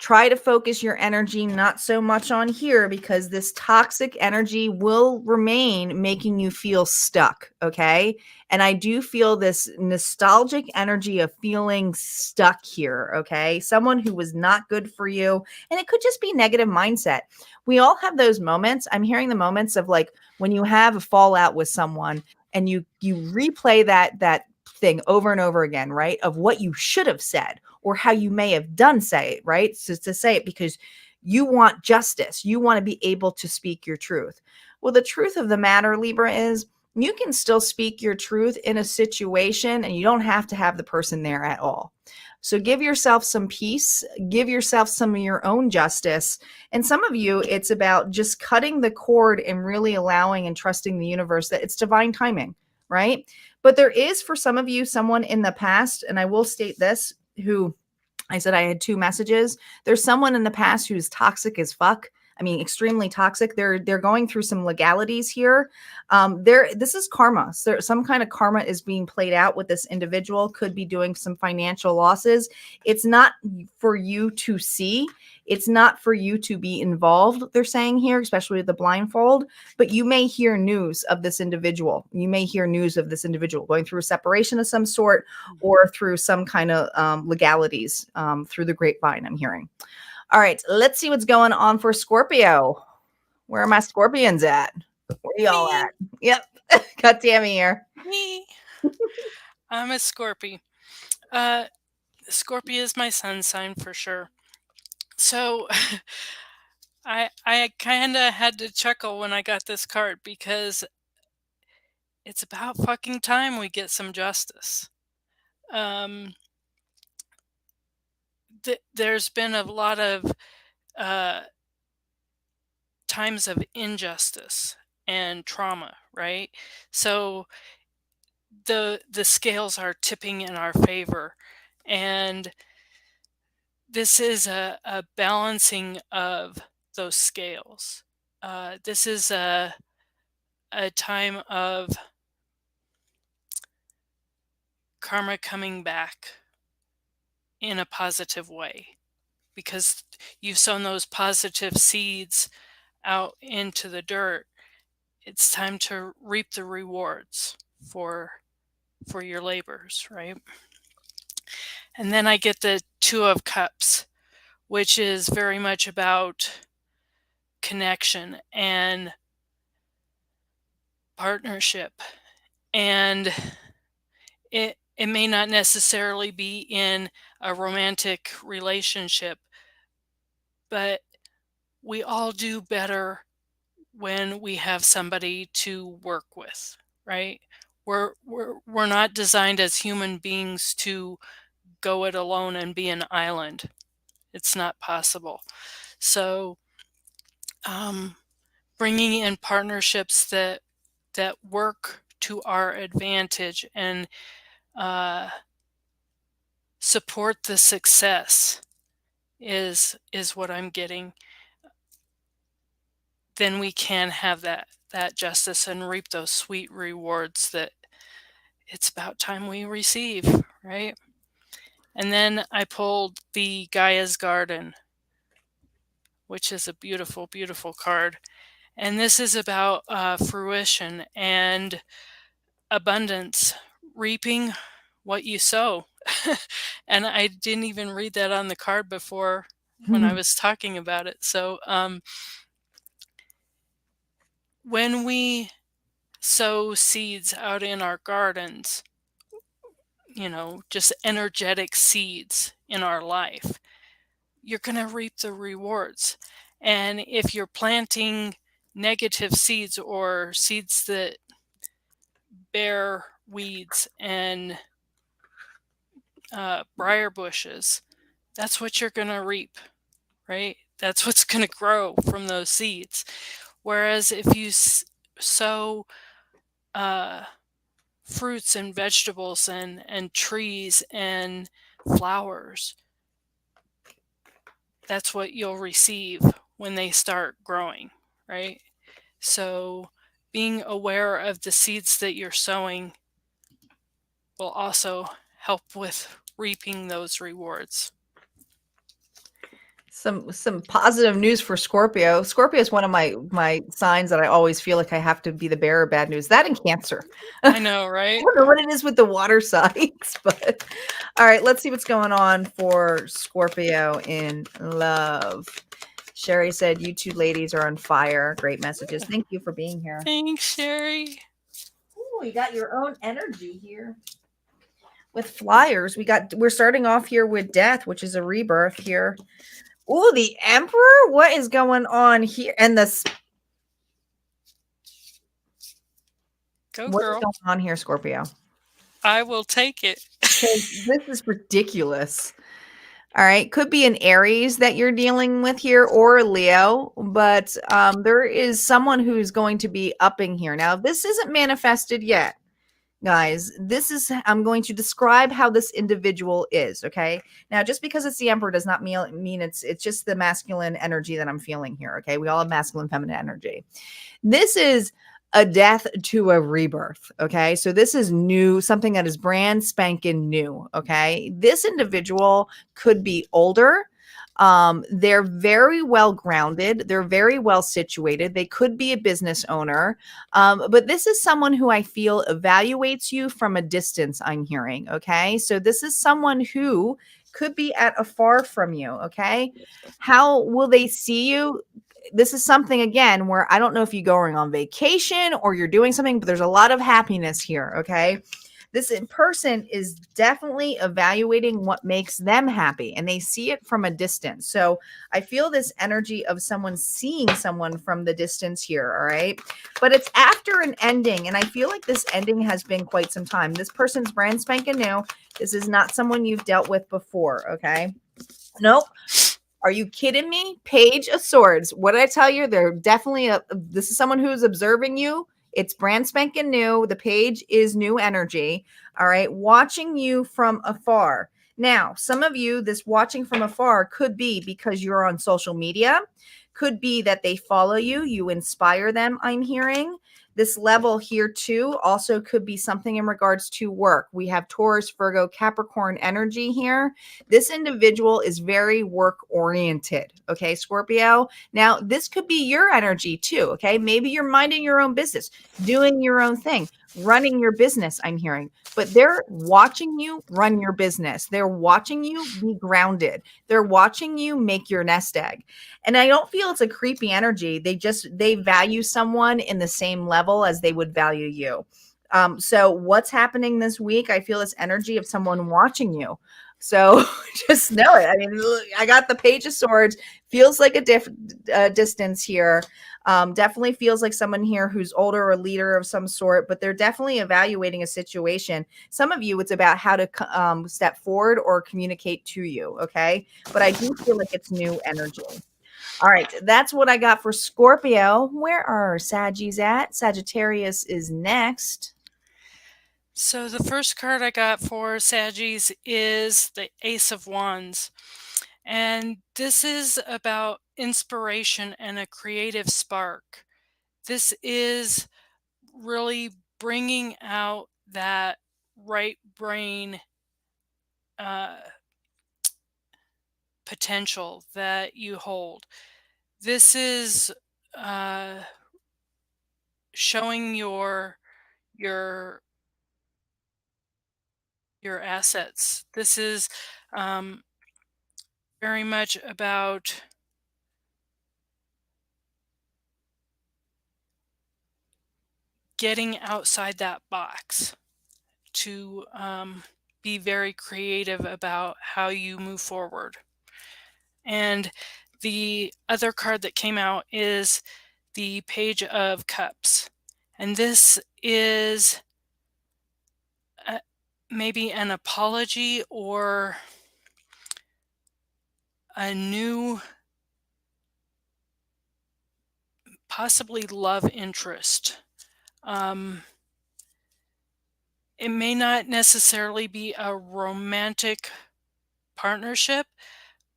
Try to focus your energy not so much on here because this toxic energy will remain making you feel stuck. Okay. And I do feel this nostalgic energy of feeling stuck here. Okay. Someone who was not good for you. And it could just be negative mindset. We all have those moments. I'm hearing the moments of like when you have a fallout with someone and you replay that thing over and over again, right? Of what you should have said or how you may have done say it, right? So to say it because you want justice. You want to be able to speak your truth. Well, the truth of the matter, Libra, is you can still speak your truth in a situation and you don't have to have the person there at all. So give yourself some peace, give yourself some of your own justice. And some of you, it's about just cutting the cord and really allowing and trusting the universe that it's divine timing, right? But there is for some of you someone in the past, and I will state this, who I said I had two messages. There's someone in the past who's toxic as fuck. I mean, extremely toxic. They're going through some legalities here. This is karma. So some kind of karma is being played out with this individual. Could be doing some financial losses. It's not for you to see. It's not for you to be involved. They're saying here, especially with the blindfold. But you may hear news of this individual. You may hear news of this individual going through a separation of some sort, or through some kind of legalities through the grapevine. I'm hearing. All right, let's see what's going on for Scorpio. Where are my Scorpions at? Where y'all at? Yep, got Tami here. Me. I'm a Scorpio. Scorpio is my sun sign for sure. So I kind of had to chuckle when I got this card because it's about fucking time we get some justice. There's been a lot of times of injustice and trauma, right? So the scales are tipping in our favor, and this is a balancing of those scales. This is a time of karma coming back in a positive way because you've sown those positive seeds out into the dirt. It's time to reap the rewards for your labors, right? And then I get the Two of Cups, which is very much about connection and partnership. And it may not necessarily be in a romantic relationship, but we all do better when we have somebody to work with, right? We're not designed as human beings to go it alone and be an island. It's not possible. So bringing in partnerships that work to our advantage and support the success is what I'm getting. Then we can have that justice and reap those sweet rewards that it's about time we receive, right? And then I pulled the Gaia's Garden, which is a beautiful, beautiful card. And this is about fruition and abundance, reaping what you sow. And I didn't even read that on the card before when I was talking about it. So when we sow seeds out in our gardens, just energetic seeds in our life, you're going to reap the rewards. And if you're planting negative seeds or seeds that bear weeds and briar bushes, that's what you're going to reap, right? That's what's going to grow from those seeds. Whereas if you sow fruits and vegetables and trees and flowers, that's what you'll receive when they start growing, right? So being aware of the seeds that you're sowing will also help with reaping those rewards. Some positive news for Scorpio. Scorpio is one of my signs that I always feel like I have to be the bearer of bad news. That and Cancer. I know, right? I don't know what it is with the water signs, but all right, let's see what's going on for Scorpio in love. Sherry said, "You two ladies are on fire. Great messages. Thank you for being here." Thanks, Sherry. Oh, you got your own energy here. With flyers, we're starting off here with death, which is a rebirth here. Oh, the Emperor? What is going on here? And this Go, what is girl. going on here, Scorpio? I will take it. This is ridiculous. All right, could be an Aries that you're dealing with here or a Leo, but there is someone who's going to be upping here. Now, this isn't manifested yet, guys. I'm going to describe how this individual is, okay? Now, just because it's the Emperor does not mean it's just the masculine energy that I'm feeling here, okay? We all have masculine, feminine energy. This is a death to a rebirth, okay? So this is new, something that is brand spanking new, okay? This individual could be older. They're very well grounded. They're very well situated. They could be a business owner. But this is someone who I feel evaluates you from a distance, I'm hearing, okay? So this is someone who could be at afar from you, okay? How will they see you? This is something again where I don't know if you're going on vacation or you're doing something, but there's a lot of happiness here. Okay. This person is definitely evaluating what makes them happy and they see it from a distance. So I feel this energy of someone seeing someone from the distance here. All right. But it's after an ending. And I feel like this ending has been quite some time. This person's brand spanking new. This is not someone you've dealt with before. Okay. Nope. Are you kidding me? Page of Swords. What did I tell you? They're definitely this is someone who's observing you. It's brand spanking new. The page is new energy. All right. Watching you from afar. Now, some of you, this watching from afar could be because you're on social media. Could be that they follow you. You inspire them, I'm hearing. This level here too also could be something in regards to work. We have Taurus, Virgo, Capricorn energy here. This individual is very work oriented. Okay, Scorpio. Now, this could be your energy too. Okay, maybe you're minding your own business, doing your own thing, running your business. I'm hearing, but they're watching you run your business. They're watching you be grounded. They're watching you make your nest egg. And I don't feel it's a creepy energy. They value someone in the same level as they would value you. So what's happening this week? I feel this energy of someone watching you. So just know it. I mean, I got the Page of Swords. Feels like a distance here. Definitely feels like someone here who's older or a leader of some sort, but they're definitely evaluating a situation. Some of you, it's about how to step forward or communicate to you. Okay. But I do feel like it's new energy. All right, that's what I got for Scorpio. Where are Saggies at? Sagittarius is next. So the first card I got for Saggies is the Ace of Wands. And this is about inspiration and a creative spark. This is really bringing out that right brain potential that you hold. This is showing your your assets. This is um, very much about getting outside that box to be very creative about how you move forward. And the other card that came out is the Page of Cups. And this is maybe an apology or a new, possibly love interest. It may not necessarily be a romantic partnership,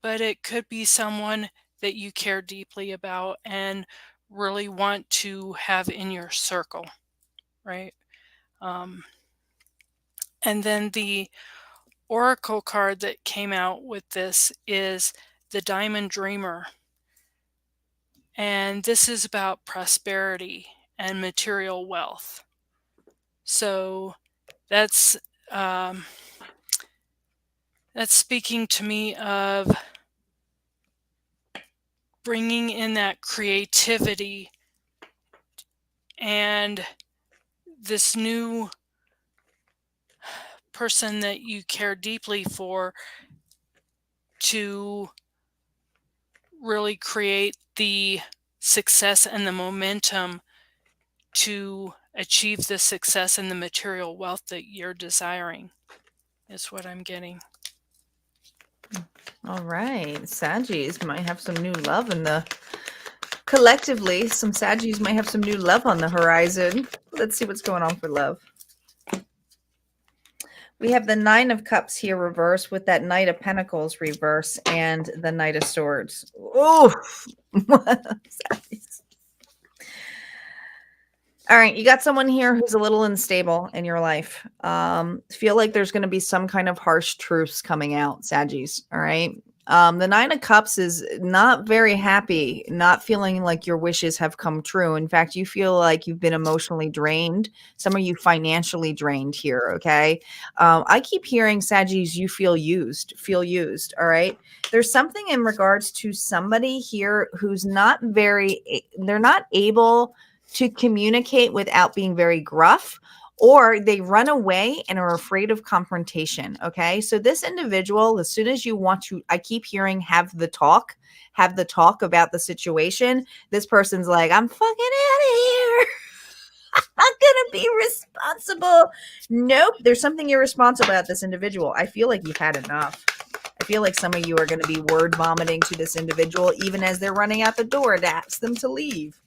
but it could be someone that you care deeply about and really want to have in your circle, right? And then the oracle card that came out with this is the Diamond Dreamer. And this is about prosperity and material wealth. So that's speaking to me of bringing in that creativity and this new person that you care deeply for to really create the success and the momentum to achieve the success and the material wealth that you're desiring, is what I'm getting. All right. Saggies might have some new love in the collectively. Some Saggies might have some new love on the horizon. Let's see what's going on for love. We have the Nine of Cups here reverse with that Knight of Pentacles reverse and the Knight of Swords. Oh, all right. You got someone here who's a little unstable in your life. Feel like there's going to be some kind of harsh truths coming out, Saggies. All right. The Nine of Cups is not very happy, not feeling like your wishes have come true. In fact, you feel like you've been emotionally drained. Some of you financially drained here. Okay. I keep hearing, Saggies, you feel used. All right. There's something in regards to somebody here who's not they're not able to communicate without being very gruff, or they run away and are afraid of confrontation. Okay. So this individual, as soon as you want to, I keep hearing, have the talk about the situation. This person's like, I'm fucking out of here. I'm not going to be responsible. Nope. There's something irresponsible about this individual. I feel like you've had enough. I feel like some of you are going to be word vomiting to this individual, even as they're running out the door to ask them to leave.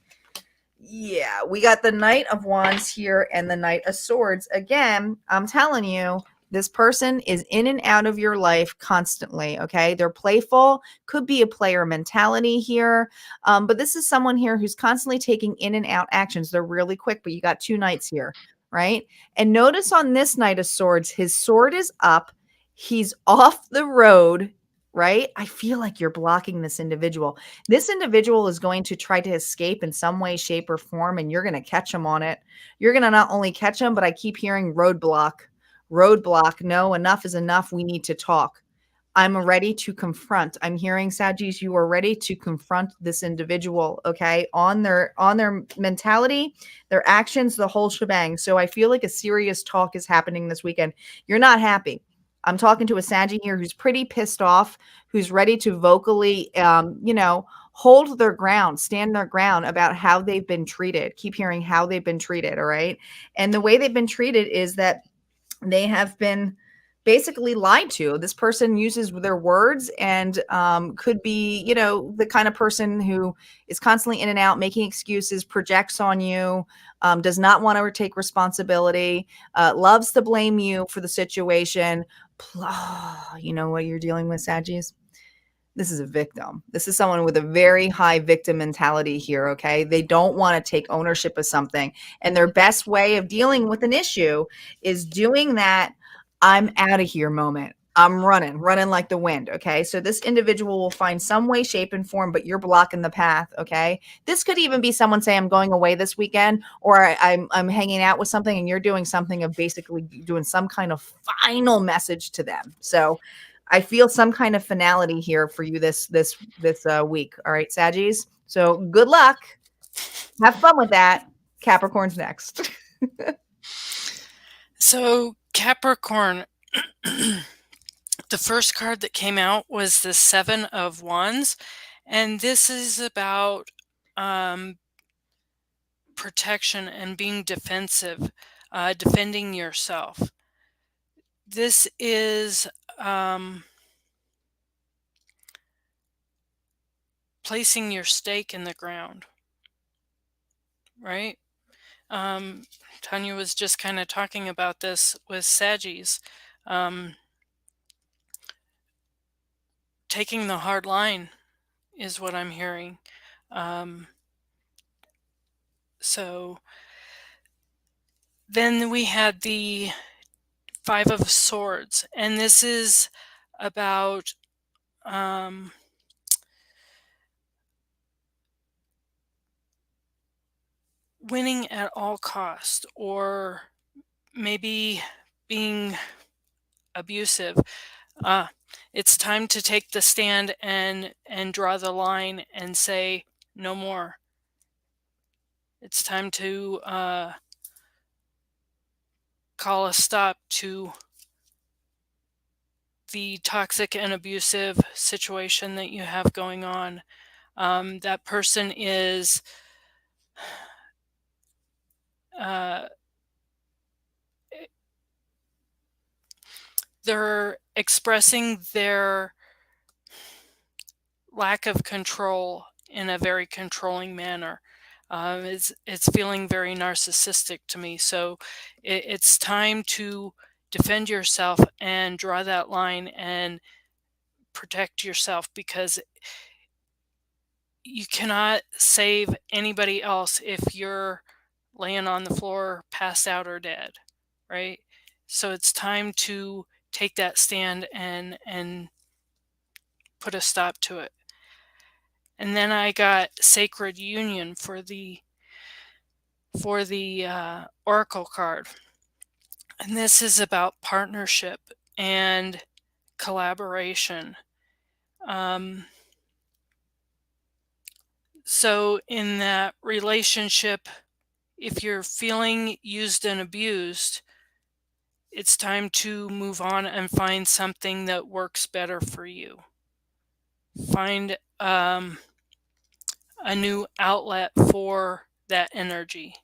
Yeah, we got the Knight of Wands here and the Knight of Swords. Again, I'm telling you, this person is in and out of your life constantly, okay? They're playful, could be a player mentality here, but this is someone here who's constantly taking in and out actions. They're really quick, but you got two knights here, right? And notice on this Knight of Swords, his sword is up. He's off the road, right? I feel like you're blocking this individual. This individual is going to try to escape in some way, shape, or form, and you're going to catch him on it. You're going to not only catch him, but I keep hearing roadblock. No, enough is enough. We need to talk. I'm ready to confront. I'm hearing, Saggies, you are ready to confront this individual, okay? On their mentality, their actions, the whole shebang. So I feel like a serious talk is happening this weekend. You're not happy. I'm talking to a Saggy here who's pretty pissed off, who's ready to vocally, hold their ground, stand their ground about how they've been treated. Keep hearing how they've been treated, all right? And the way they've been treated is that they have been basically lied to. This person uses their words and could be, the kind of person who is constantly in and out, making excuses, projects on you, does not want to take responsibility, loves to blame you for the situation. You know what you're dealing with, Saggies? This is a victim. This is someone with a very high victim mentality here, okay? They don't want to take ownership of something. And their best way of dealing with an issue is doing that I'm out of here moment. I'm running like the wind. Okay. So this individual will find some way, shape, and form, but you're blocking the path. Okay. This could even be someone saying, I'm going away this weekend, or I'm hanging out with something, and you're doing something of basically doing some kind of final message to them. So I feel some kind of finality here for you this week. All right, Saggies. So good luck. Have fun with that. Capricorn's next. So Capricorn, the first card that came out was the Seven of Wands, and this is about protection and being defensive, defending yourself. This is placing your stake in the ground, right? Tanya was just kind of talking about this with Saggies. Taking the hard line is what I'm hearing. So then we had the Five of Swords, and this is about winning at all cost, or maybe being abusive. It's time to take the stand and draw the line and say no more. It's time to call a stop to the toxic and abusive situation that you have going on. That person is they're expressing their lack of control in a very controlling manner. It's feeling very narcissistic to me. So it's time to defend yourself and draw that line and protect yourself, because you cannot save anybody else if you're laying on the floor, passed out or dead, right? So it's time to take that stand and put a stop to it. And then I got Sacred Union for the Oracle card. And this is about partnership and collaboration. So in that relationship, if you're feeling used and abused, it's time to move on and find something that works better for you. Find a new outlet for that energy.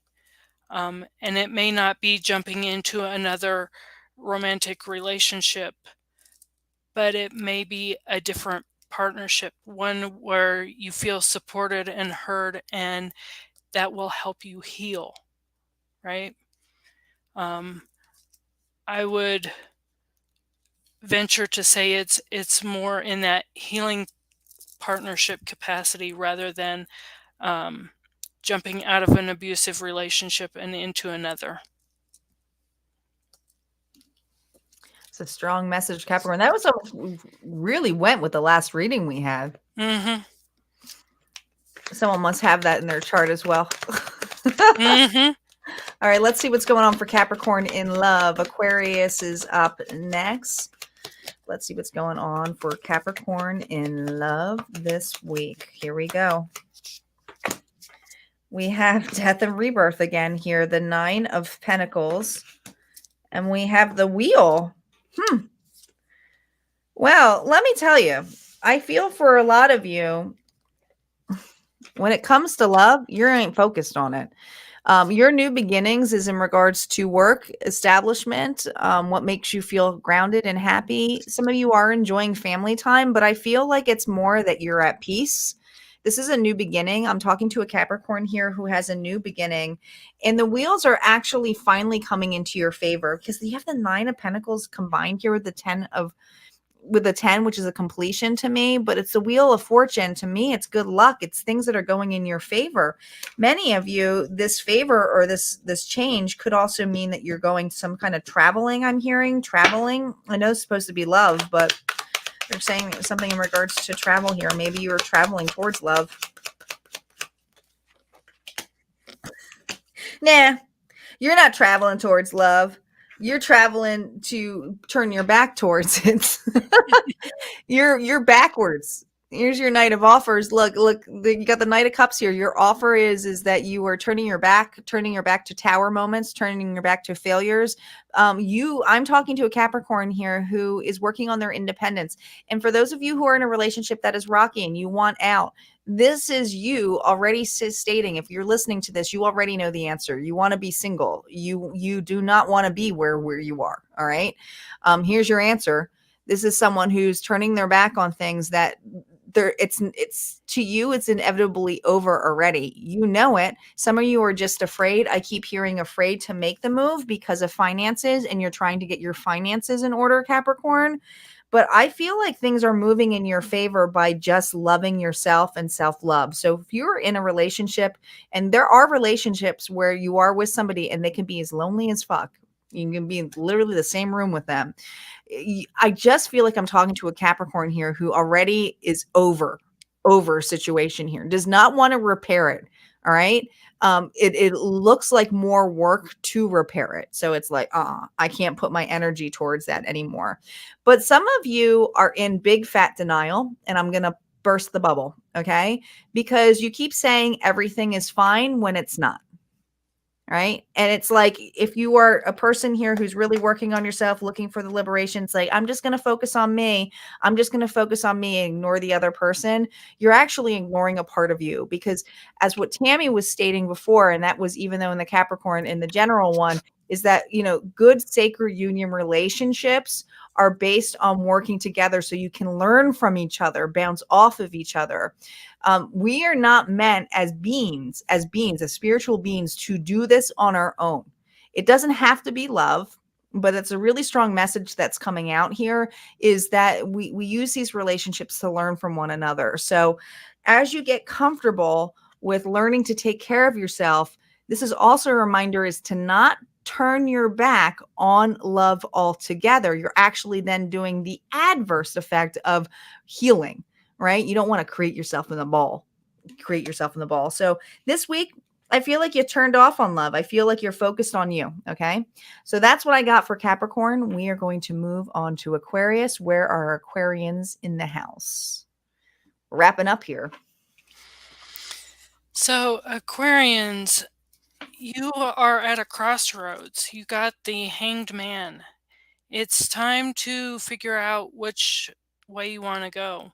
And it may not be jumping into another romantic relationship, but it may be a different partnership, one where you feel supported and heard, and that will help you heal, right? I would venture to say it's more in that healing partnership capacity rather than jumping out of an abusive relationship and into another. It's a strong message, Capricorn. That was really went with the last reading we had. Mm-hmm. Someone must have that in their chart as well. Mm-hmm. All right, let's see what's going on for Capricorn in love. Aquarius is up next. Let's see what's going on for Capricorn in love this week. Here we go. We have death and rebirth again here, the Nine of Pentacles, and we have the Wheel. Well, let me tell you, I feel for a lot of you, when it comes to love, you ain't focused on it. Your new beginnings is in regards to work, establishment, what makes you feel grounded and happy. Some of you are enjoying family time, but I feel like it's more that you're at peace. This is a new beginning. I'm talking to a Capricorn here who has a new beginning, and the wheels are actually finally coming into your favor because you have the Nine of Pentacles combined here with the with a 10, which is a completion to me, but it's the wheel of fortune. To me, it's good luck. It's things that are going in your favor. Many of you, this favor or this change could also mean that you're going some kind of traveling. I'm hearing traveling. I know it's supposed to be love, but they're saying something in regards to travel here. Maybe you are traveling towards love. Nah, you're not traveling towards love. You're traveling to turn your back towards it. You're backwards. Here's your Knight of Offers. Look, you got the Knight of Cups here. Your offer is that you are turning your back to tower moments, turning your back to failures. I'm talking to a Capricorn here who is working on their independence. And for those of you who are in a relationship that is rocky and you want out, this is you already stating, if you're listening to this, you already know the answer. You want to be single. You do not want to be where you are. All right. Here's your answer. This is someone who's turning their back on things that it's to you, it's inevitably over already. You know it. Some of you are just afraid. I keep hearing afraid to make the move because of finances, and you're trying to get your finances in order, Capricorn. But I feel like things are moving in your favor by just loving yourself and self-love. So if you're in a relationship, and there are relationships where you are with somebody and they can be as lonely as fuck. You can be in literally the same room with them. I just feel like I'm talking to a Capricorn here who already is over situation here, does not want to repair it. All right. It looks like more work to repair it. So it's like, I can't put my energy towards that anymore. But some of you are in big fat denial, and I'm going to burst the bubble. Okay. Because you keep saying everything is fine when it's not. Right. And it's like, if you are a person here who's really working on yourself, looking for the liberation, it's like, I'm just going to focus on me. I'm just going to focus on me, ignore the other person. You're actually ignoring a part of you, because as what Tami was stating before, and that was even though in the Capricorn, in the general one, is that, good sacred union relationships are based on working together so you can learn from each other, bounce off of each other. We are not meant as spiritual beings, to do this on our own. It doesn't have to be love, but it's a really strong message that's coming out here, is that we use these relationships to learn from one another. So as you get comfortable with learning to take care of yourself, this is also a reminder, is to not turn your back on love altogether. You're actually then doing the adverse effect of healing. Right? You don't want to create yourself in the ball. So this week, I feel like you turned off on love. I feel like you're focused on you. Okay. So that's what I got for Capricorn. We are going to move on to Aquarius. Where are Aquarians in the house? Wrapping up here. So, Aquarians, you are at a crossroads. You got the Hanged Man. It's time to figure out which way you want to go.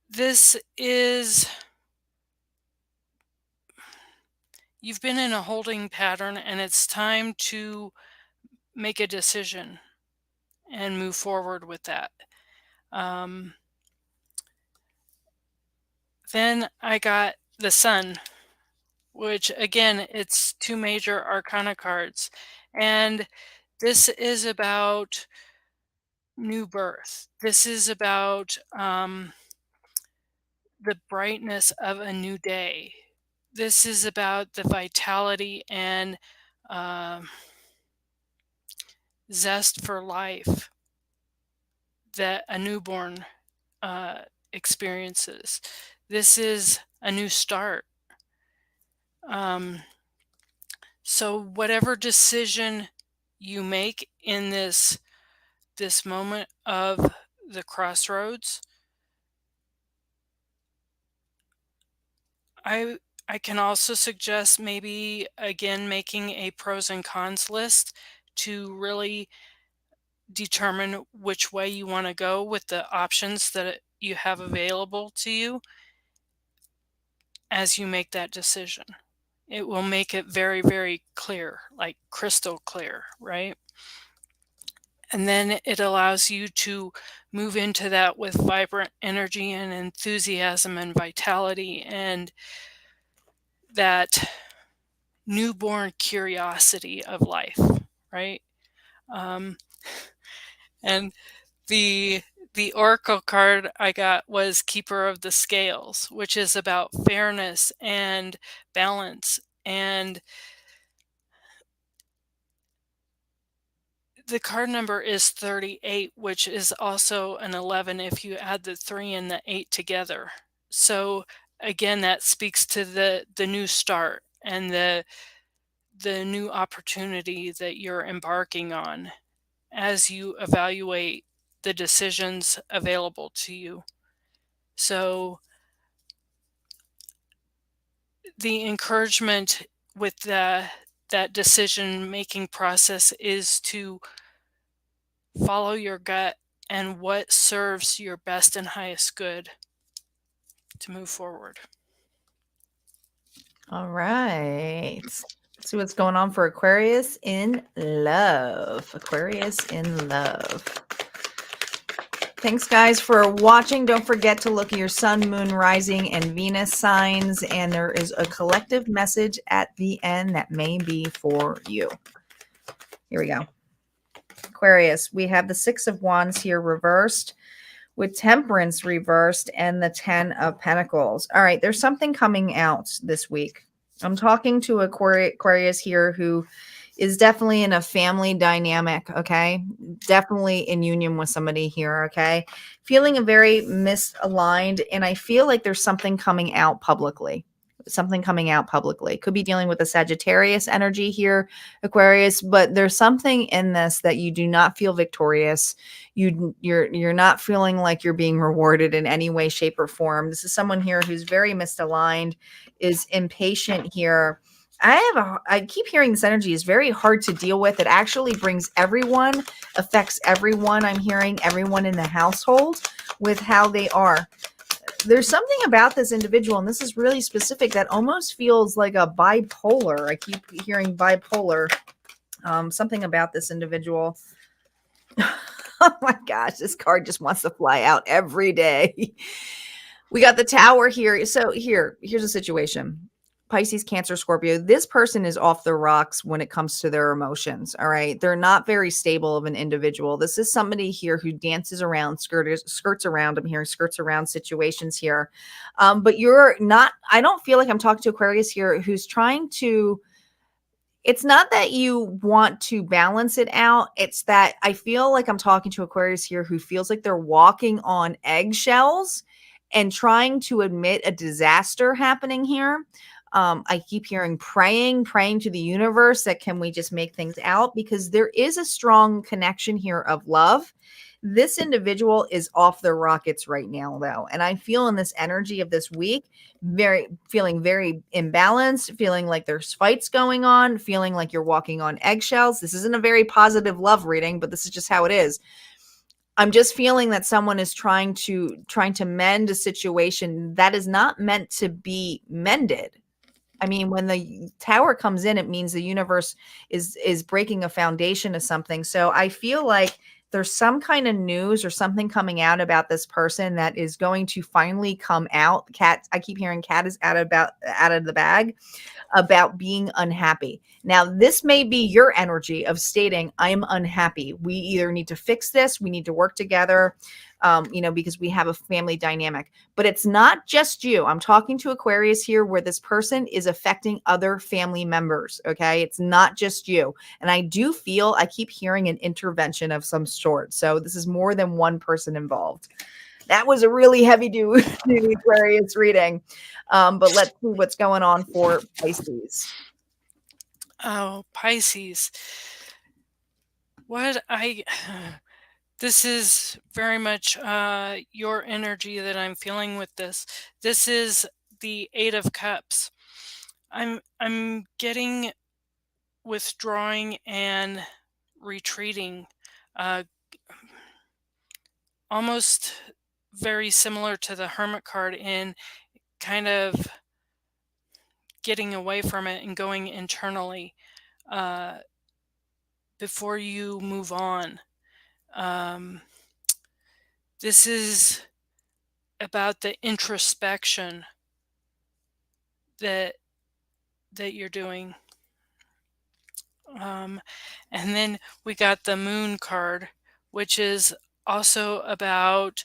This is, you've been in a holding pattern, and it's time to make a decision and move forward with that. Then I got the Sun, which again, it's 2 major arcana cards. And this is about new birth. This is about the brightness of a new day. This is about the vitality and zest for life that a newborn experiences. This is a new start. So whatever decision you make in this moment of the crossroads, I can also suggest maybe again making a pros and cons list to really determine which way you want to go with the options that you have available to you as you make that decision. It will make it very, very clear, like crystal clear, right? And then it allows you to move into that with vibrant energy and enthusiasm and vitality and that newborn curiosity of life, right? Um, and the the oracle card I got was Keeper of the Scales, which is about fairness and balance. And the card number is 38, which is also an 11 if you add the 3 and the 8 together. So again, that speaks to the new start and the new opportunity that you're embarking on as you evaluate the decisions available to you. So the encouragement with that decision making process is to follow your gut and what serves your best and highest good to move forward. All right. Let's see what's going on for Aquarius in love. Aquarius in love. Thanks, guys, for watching. Don't forget to look at your sun, moon, rising, and Venus signs. And there is a collective message at the end that may be for you. Here we go. Aquarius, we have the Six of Wands here reversed with Temperance reversed and the 10 of Pentacles. All right, there's something coming out this week. I'm talking to Aquarius here who is definitely in a family dynamic, okay? Definitely in union with somebody here, okay? Feeling very misaligned, and I feel like there's something coming out publicly. Something coming out publicly. Could be dealing with a Sagittarius energy here, Aquarius, but there's something in this that you do not feel victorious. You're not feeling like you're being rewarded in any way, shape, or form. This is someone here who's very misaligned, is impatient here. I keep hearing this energy is very hard to deal with. It actually brings everyone, affects everyone. I'm hearing everyone in the household with how they are. There's something about this individual, and this is really specific, that almost feels like a bipolar. I keep hearing bipolar. Something about this individual. Oh my gosh, this card just wants to fly out every day. We got the Tower here. So here's a situation. Pisces, Cancer, Scorpio. This person is off the rocks when it comes to their emotions. All right. They're not very stable of an individual. This is somebody here who dances around, skirts around. I'm hearing skirts around situations here. But you're not, I don't feel like I'm talking to Aquarius here who's trying to, it's not that you want to balance it out. It's that I feel like I'm talking to Aquarius here who feels like they're walking on eggshells and trying to admit a disaster happening here. I keep hearing praying to the universe that can we just make things out, because there is a strong connection here of love. This individual is off the rockets right now, though. And I feel in this energy of this week, feeling very imbalanced, feeling like there's fights going on, feeling like you're walking on eggshells. This isn't a very positive love reading, but this is just how it is. I'm just feeling that someone is trying to mend a situation that is not meant to be mended. I mean, when the Tower comes in, it means the universe is breaking a foundation of something. So I feel like there's some kind of news or something coming out about this person that is going to finally come out. Cat, I keep hearing cat is out of the bag about being unhappy. Now, this may be your energy of stating, I'm unhappy. We either need to fix this, we need to work together, because we have a family dynamic. But it's not just you. I'm talking to Aquarius here where this person is affecting other family members, okay? It's not just you. And I do feel, I keep hearing an intervention of some sort. So this is more than one person involved. That was a really heavy duty Aquarius reading. But let's see what's going on for Pisces. Oh, Pisces. This is very much your energy that I'm feeling with this. This is the Eight of Cups. I'm getting withdrawing and retreating, uh, almost very similar to the Hermit card in kind of getting away from it and going internally before you move on. This is about the introspection that you're doing. Um, and then we got the Moon card, which is also about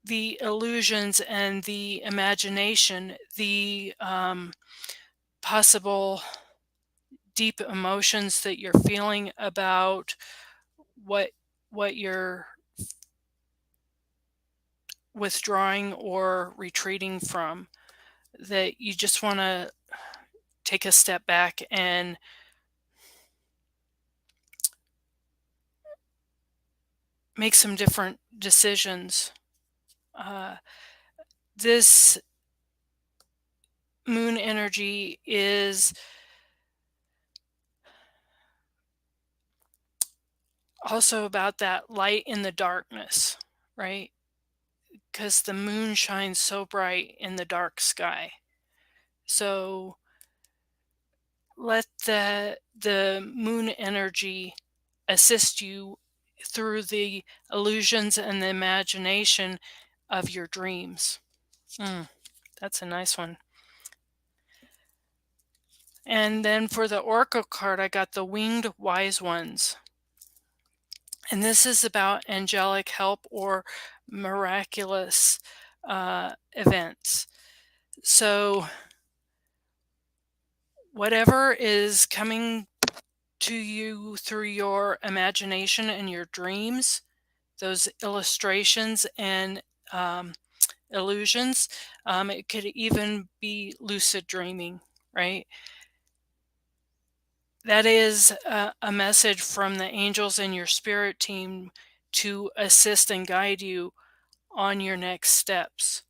the illusions and the imagination, the possible deep emotions that you're feeling about what you're withdrawing or retreating from, that you just want to take a step back and make some different decisions. This moon energy is also about that light in the darkness, right? Because the moon shines so bright in the dark sky. So let the moon energy assist you through the illusions and the imagination of your dreams. That's a nice one. And then for the Oracle card, I got the Winged Wise Ones. And this is about angelic help or miraculous events. So, whatever is coming to you through your imagination and your dreams, those illustrations and illusions, it could even be lucid dreaming, right? That is a message from the angels and your spirit team to assist and guide you on your next steps,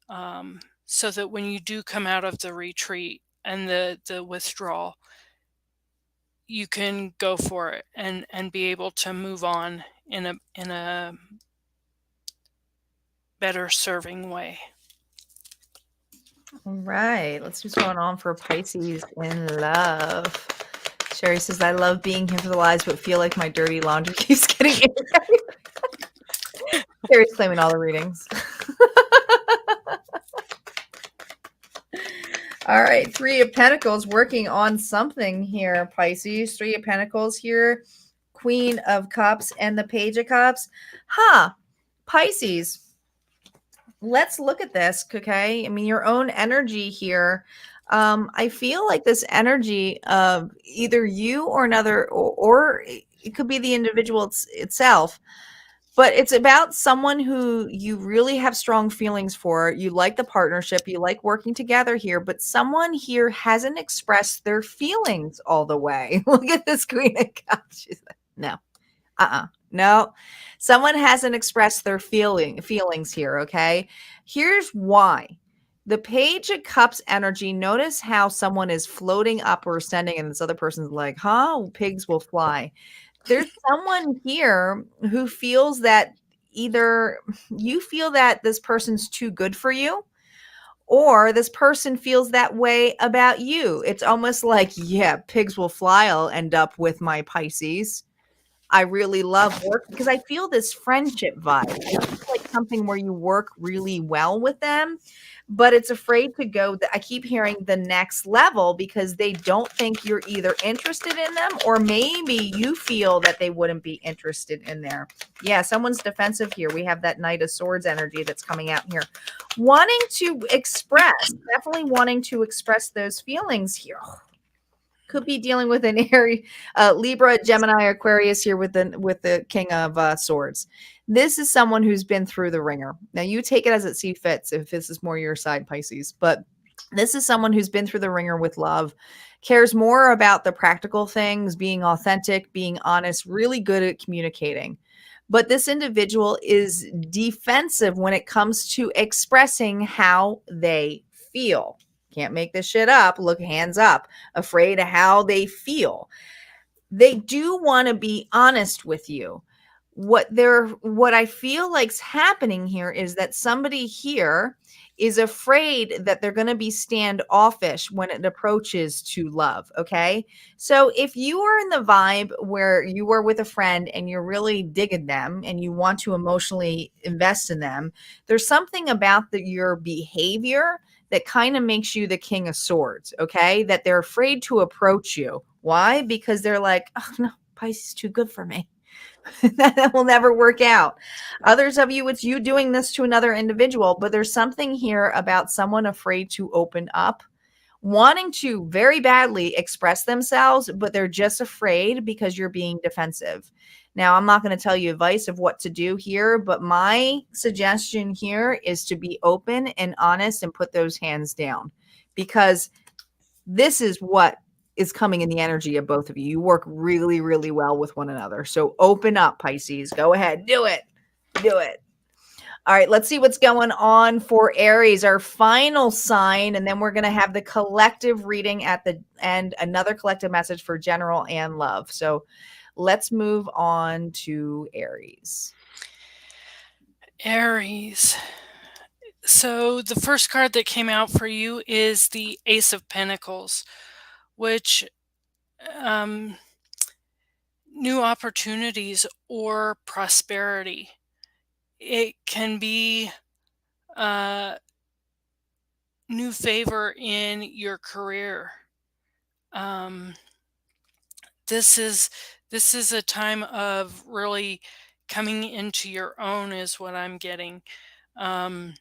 so that when you do come out of the retreat and the withdrawal, you can go for it and be able to move on in a better serving way. All right, let's see what's going on for Pisces in love. Sherry says, I love being here for the lives, but feel like my dirty laundry keeps getting in. Sherry's claiming all the readings. All right, Three of Pentacles working on something here, Pisces. Three of Pentacles here, Queen of Cups and the Page of Cups. Pisces. Let's look at this, okay? I mean, your own energy here. I feel like this energy of either you or another, or it could be the individual itself, but it's about someone who you really have strong feelings for. You like the partnership, you like working together here, but someone here hasn't expressed their feelings all the way. Look at this Queen of Cups. She's like, no. No, someone hasn't expressed their feelings here. Okay. Here's why. The Page of Cups energy, notice how someone is floating up or ascending, and this other person's like, huh? Pigs will fly. There's someone here who feels that either you feel that this person's too good for you, or this person feels that way about you. It's almost like, yeah, pigs will fly. I'll end up with my Pisces. I really love work because I feel this friendship vibe. I feel like something where you work really well with them, but it's afraid to go. I keep hearing the next level because they don't think you're either interested in them, or maybe you feel that they wouldn't be interested in there. Yeah, someone's defensive here. We have that Knight of Swords energy that's coming out here. Wanting to express, definitely wanting to express those feelings here. Could be dealing with an Aries, Libra, Gemini, Aquarius here with the King of Swords. This is someone who's been through the ringer. Now you take it as it see fits if this is more your side, Pisces, but this is someone who's been through the ringer with love, cares more about the practical things, being authentic, being honest, really good at communicating. But this individual is defensive when it comes to expressing how they feel. Can't make this shit up. Look, hands up. Afraid of how they feel. They do want to be honest with you. What I feel like's happening here is that somebody here is afraid that they're going to be standoffish when it approaches to love. Okay. So if you are in the vibe where you are with a friend and you're really digging them and you want to emotionally invest in them, there's something about your behavior that kind of makes you the King of Swords, okay? That they're afraid to approach you. Why? Because they're like, oh no, Pisces is too good for me. That will never work out. Others of you, it's you doing this to another individual, but there's something here about someone afraid to open up, wanting to very badly express themselves, but they're just afraid because you're being defensive. Now, I'm not going to tell you advice of what to do here, but my suggestion here is to be open and honest and put those hands down, because this is what is coming in the energy of both of you. You work really, really well with one another. So open up, Pisces. Go ahead. Do it. Do it. All right, let's see what's going on for Aries, our final sign, and then we're going to have the collective reading at the end, another collective message for general and love. So let's move on to Aries. Aries. So the first card that came out for you is the Ace of Pentacles, which new opportunities or prosperity. It can be new favor in your career. This is a time of really coming into your own, is what I'm getting. And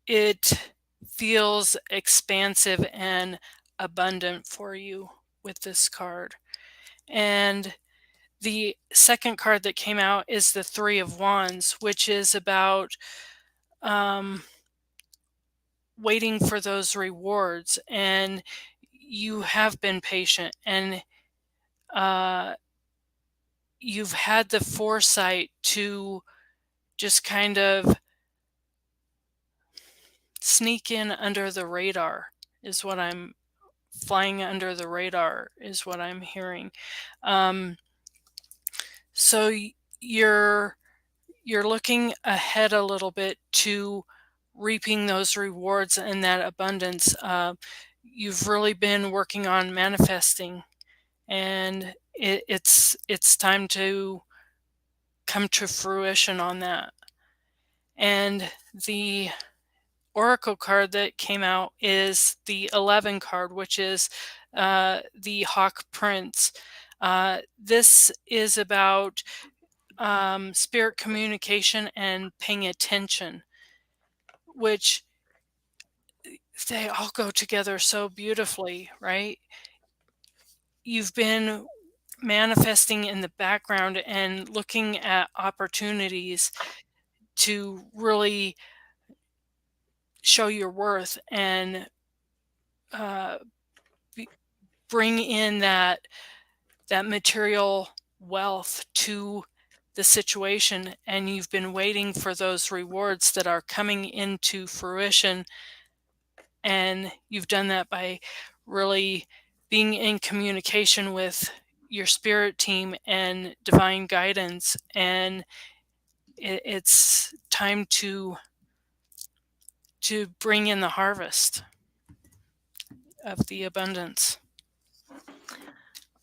it feels expansive and abundant for you with this card. And the second card that came out is the Three of Wands, which is about waiting for those rewards. And you have been patient, and you've had the foresight to just kind of sneak in under the radar, is what I'm flying under the radar, is what I'm hearing. So you're looking ahead a little bit to reaping those rewards and that abundance. You've really been working on manifesting, and it's time to come to fruition on that. And the oracle card that came out is the 11 card, which is the Hawk Prince. This is about spirit communication and paying attention, which they all go together so beautifully, right? You've been manifesting in the background and looking at opportunities to really show your worth and bring in that material wealth to the situation. And you've been waiting for those rewards that are coming into fruition, and you've done that by really being in communication with your spirit team and divine guidance. And it's time to bring in the harvest of the abundance.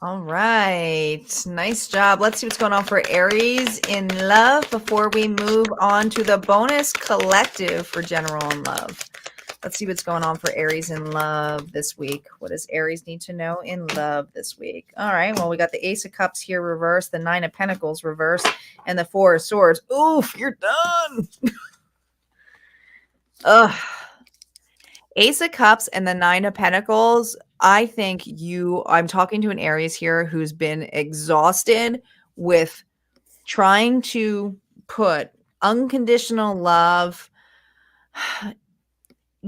All right. Nice job. Let's see what's going on for Aries in love before we move on to the bonus collective for general and love. Let's see what's going on for Aries in love this week. What does Aries need to know in love this week? All right. Well, we got the Ace of Cups here reversed, the Nine of Pentacles reversed, and the Four of Swords. Oof, you're done. Ugh. Ace of Cups and the Nine of Pentacles. I think I'm talking to an Aries here who's been exhausted with trying to put unconditional love,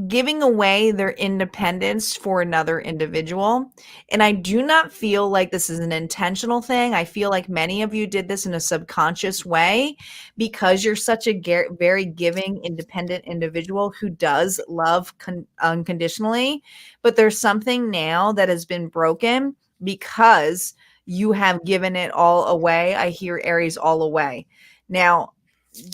giving away their independence for another individual. And I do not feel like this is an intentional thing. I feel like many of you did this in a subconscious way because you're such a very giving, independent individual who does love unconditionally. But there's something now that has been broken because you have given it all away. I hear Aries all away. Now,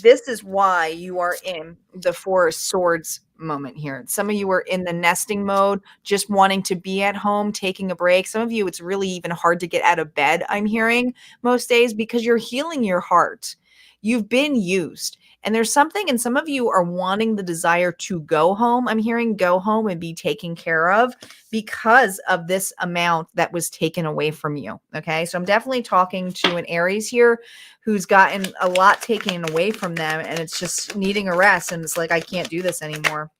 this is why you are in the Four of Swords moment here. Some of you are in the nesting mode, just wanting to be at home, taking a break. Some of you, it's really even hard to get out of bed, I'm hearing most days, because you're healing your heart. You've been used. And there's something, and some of you are wanting the desire to go home. I'm hearing go home and be taken care of because of this amount that was taken away from you. Okay. So I'm definitely talking to an Aries here who's gotten a lot taken away from them, and it's just needing a rest. And it's like, I can't do this anymore.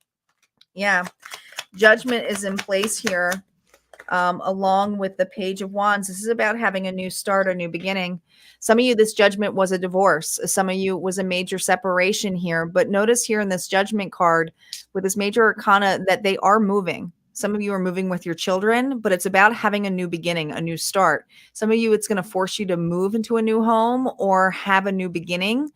Yeah. Judgment is in place here. Along with the Page of Wands. This is about having a new start, a new beginning. Some of you, this judgment was a divorce. Some of you was a major separation here. But notice here in this judgment card with this major arcana that they are moving. Some of you are moving with your children, but it's about having a new beginning, a new start. Some of you, it's going to force you to move into a new home or have a new beginning.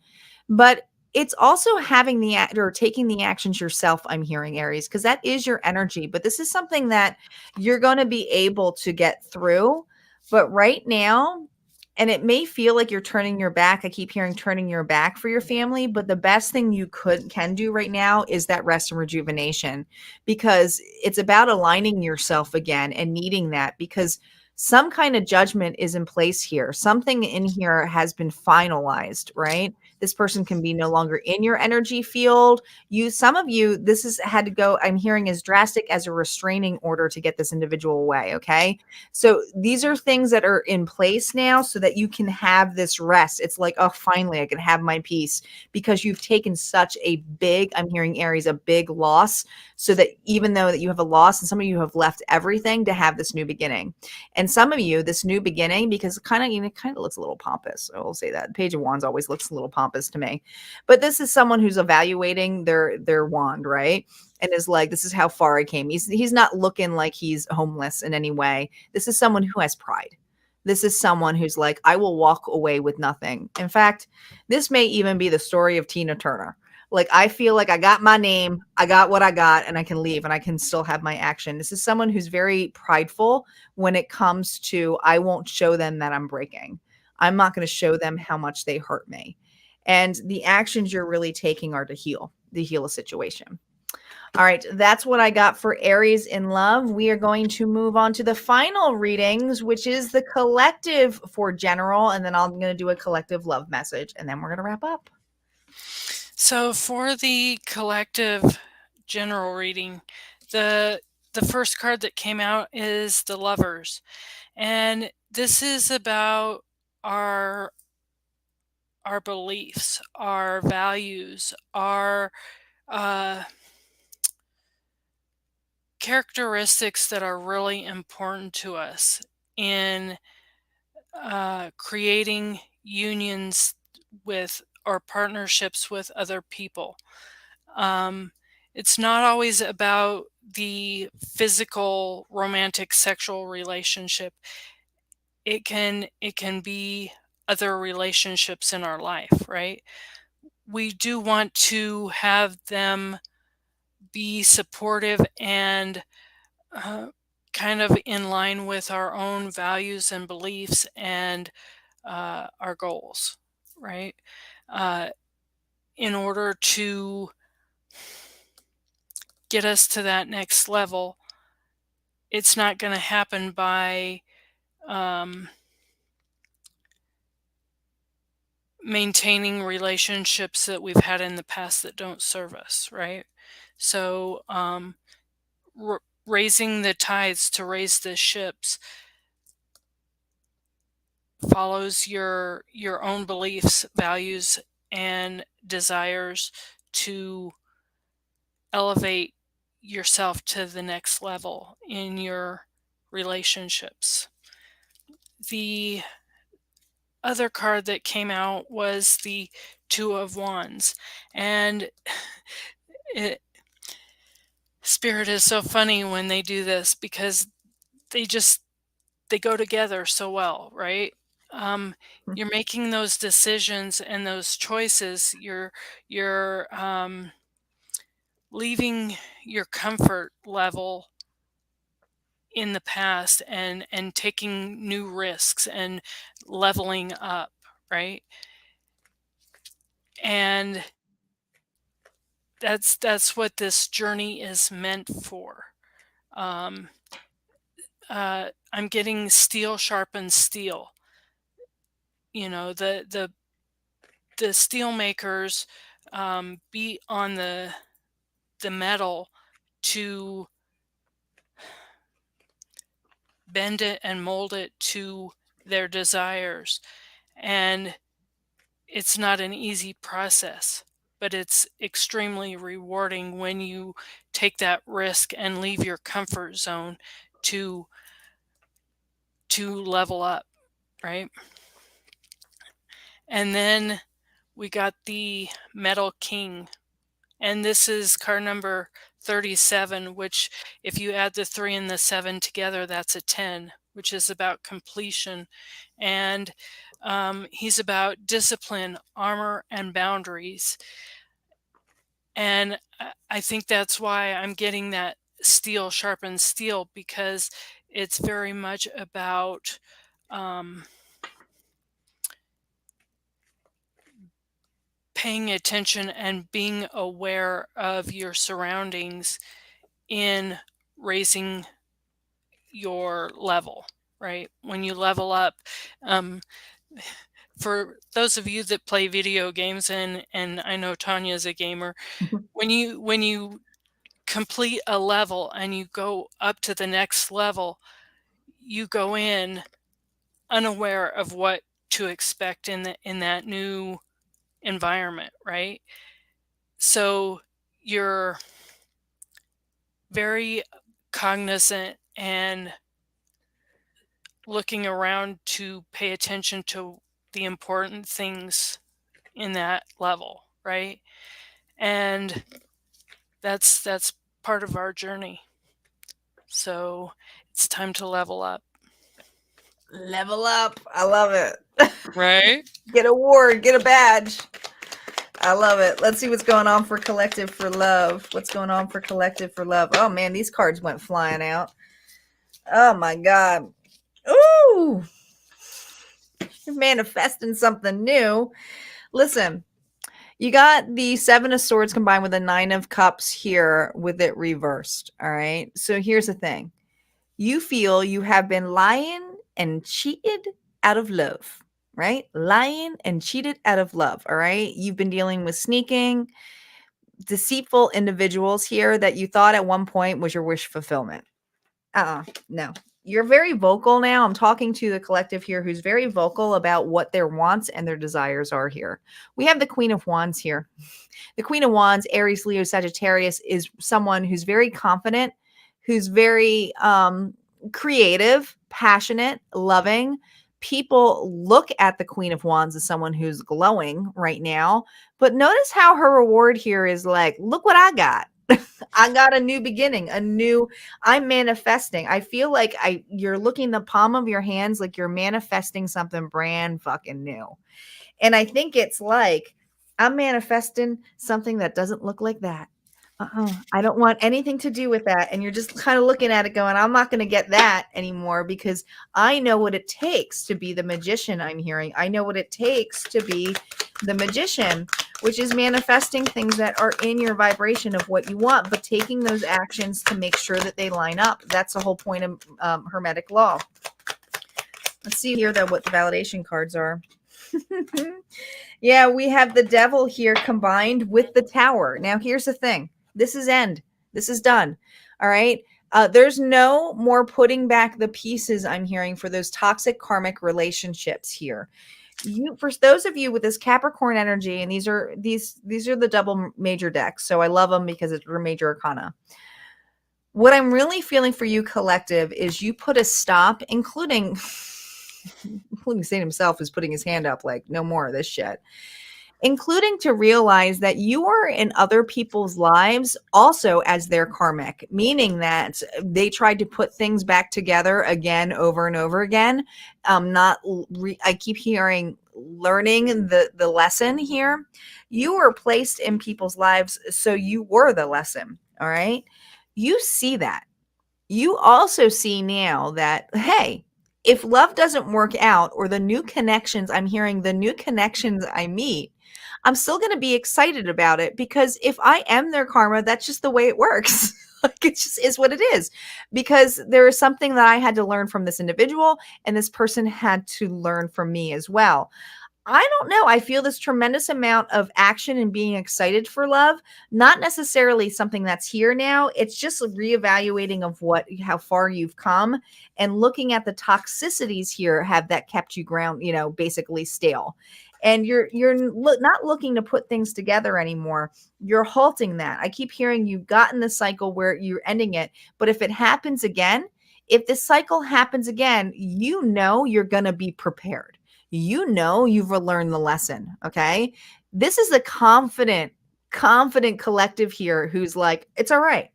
But it's also having the act or taking the actions yourself. I'm hearing, Aries, because that is your energy. But this is something that you're going to be able to get through. But right now, and it may feel like you're turning your back. I keep hearing turning your back for your family, but the best thing you can do right now is that rest and rejuvenation, because it's about aligning yourself again and needing that, because some kind of judgment is in place here. Something in here has been finalized, right? This person can be no longer in your energy field. Some of you, this has had to go, I'm hearing, as drastic as a restraining order to get this individual away. Okay. So these are things that are in place now so that you can have this rest. It's like, oh, finally I can have my peace, because you've taken such a big, I'm hearing, Aries, a big loss. So that even though that you have a loss, and some of you have left everything to have this new beginning. And some of you, this new beginning, because it kind of looks a little pompous. I will say that. Page of Wands always looks a little pompous to me. But this is someone who's evaluating their wand, right? And is like, this is how far I came. He's not looking like he's homeless in any way. This is someone who has pride. This is someone who's like, I will walk away with nothing. In fact, this may even be the story of Tina Turner. Like, I feel like I got my name, I got what I got, and I can leave and I can still have my action. This is someone who's very prideful when it comes to, I won't show them that I'm breaking. I'm not going to show them how much they hurt me. And the actions you're really taking are to heal a situation. All right, that's what I got for Aries in love. We are going to move on to the final readings, which is the collective for general, and then I'm going to do a collective love message, and then we're going to wrap up. So for the collective general reading, the first card that came out is the Lovers. And this is about our beliefs, our values, our characteristics that are really important to us in creating unions with or partnerships with other people. It's not always about the physical, romantic, sexual relationship. It can be other relationships in our life, right? We do want to have them be supportive and kind of in line with our own values and beliefs and our goals, right? In order to get us to that next level, it's not going to happen by maintaining relationships that we've had in the past that don't serve us, right? So raising the tides to raise the ships follows your own beliefs, values, and desires to elevate yourself to the next level in your relationships. The other card that came out was the Two of Wands, and Spirit is so funny when they do this, because they go together so well, right? You're making those decisions and those choices. You're leaving your comfort level in the past and taking new risks and leveling up, right? And that's what this journey is meant for. I'm getting steel sharpens steel. You know, the steel makers be on the metal to bend it and mold it to their desires. And it's not an easy process, but it's extremely rewarding when you take that risk and leave your comfort zone to level up, right? And then we got the Metal King, and this is card number 37, which if you add the 3 and the 7 together, that's a 10, which is about completion. And he's about discipline, armor, and boundaries. And I think that's why I'm getting that steel sharpens steel, because it's very much about paying attention and being aware of your surroundings in raising your level, right? When you level up, for those of you that play video games, and I know Tanya's a gamer, when you complete a level and you go up to the next level, you go in unaware of what to expect in that new environment, right? So you're very cognizant and looking around to pay attention to the important things in that level, right? And that's part of our journey. So it's time to level up. Level up. I love it. Right? Get a award, get a badge. I love it. Let's see what's going on for collective for love. What's going on for collective for love? Oh man, these cards went flying out. Oh my God. Ooh. You're manifesting something new. Listen, you got the 7 of Swords combined with the 9 of Cups here with it reversed. All right. So here's the thing. You feel you have been lying and cheated out of love, right? Lying and cheated out of love. All right. You've been dealing with sneaking, deceitful individuals here that you thought at one point was your wish fulfillment. No. You're very vocal now. I'm talking to the collective here who's very vocal about what their wants and their desires are here. We have the Queen of Wands here. The Queen of Wands, Aries, Leo, Sagittarius, is someone who's very confident, who's very creative, passionate, loving. People look at the Queen of Wands as someone who's glowing right now. But notice how her reward here is like, look what I got. I got a new beginning, I'm manifesting. I feel like you're looking the palm of your hands like you're manifesting something brand fucking new. And I think it's like, I'm manifesting something that doesn't look like that. I don't want anything to do with that. And you're just kind of looking at it going, I'm not going to get that anymore because I know what it takes to be the magician I'm hearing. I know what it takes to be the magician, which is manifesting things that are in your vibration of what you want, but taking those actions to make sure that they line up. That's the whole point of Hermetic law. Let's see here what the validation cards are. Yeah, we have the Devil here combined with the Tower. Now, here's the thing. This is end. This is done. All right. There's no more putting back the pieces I'm hearing for those toxic karmic relationships here. For those of you with this Capricorn energy, and these are the double major decks. So I love them because it's major arcana. What I'm really feeling for you collective is you put a stop, including Satan himself is putting his hand up like, no more of this shit. Including to realize that you are in other people's lives also as their karmic, meaning that they tried to put things back together again, over and over again. I keep hearing learning the lesson here. You were placed in people's lives, so you were the lesson. All right. You see that. You also see now that, hey, if love doesn't work out, or the new connections I'm hearing, the new connections I meet, I'm still going to be excited about it, because if I am their karma, that's just the way it works. Like, it just is what it is, because there is something that I had to learn from this individual, and this person had to learn from me as well. I don't know. I feel this tremendous amount of action and being excited for love, not necessarily something that's here now. It's just a reevaluating of how far you've come and looking at the toxicities here have that kept you ground, basically stale. And not looking to put things together anymore. You're halting that. I keep hearing you've gotten the cycle where you're ending it, but if it happens again, if this cycle happens again, you're going to be prepared. You've learned the lesson. Okay. This is a confident collective here who's like, it's all right.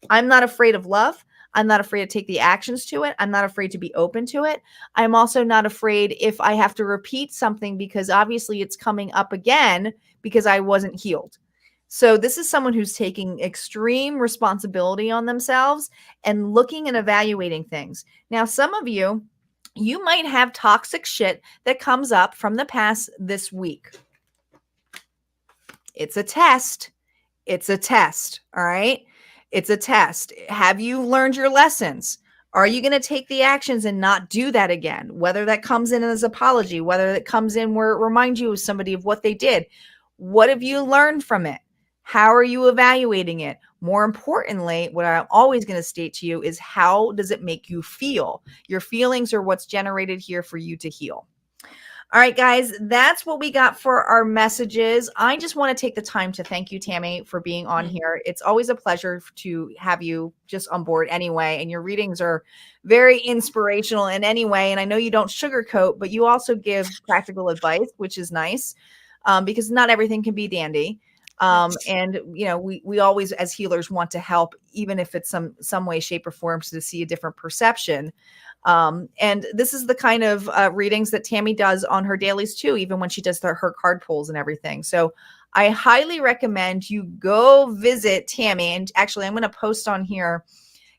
I'm not afraid of love. I'm not afraid to take the actions to it. I'm not afraid to be open to it. I'm also not afraid if I have to repeat something because obviously it's coming up again because I wasn't healed. So this is someone who's taking extreme responsibility on themselves and looking and evaluating things. Now, some of you might have toxic shit that comes up from the past this week. It's a test. It's a test. All right. It's a test. Have you learned your lessons? Are you going to take the actions and not do that again? Whether that comes in as apology, whether it comes in where it reminds you of somebody of what they did. What have you learned from it? How are you evaluating it? More importantly, what I'm always going to state to you is how does it make you feel? Your feelings are what's generated here for you to heal. All right, guys, that's what we got for our messages. I just want to take the time to thank you, Tami, for being on here. It's always a pleasure to have you just on board anyway. And your readings are very inspirational in any way. And I know you don't sugarcoat, but you also give practical advice, which is nice because not everything can be dandy. And we always as healers want to help, even if it's some way, shape, or form to see a different perception. And this is the kind of readings that Tami does on her dailies too, even when she does her card pulls and everything. So I highly recommend you go visit Tami. And actually, I'm going to post on here.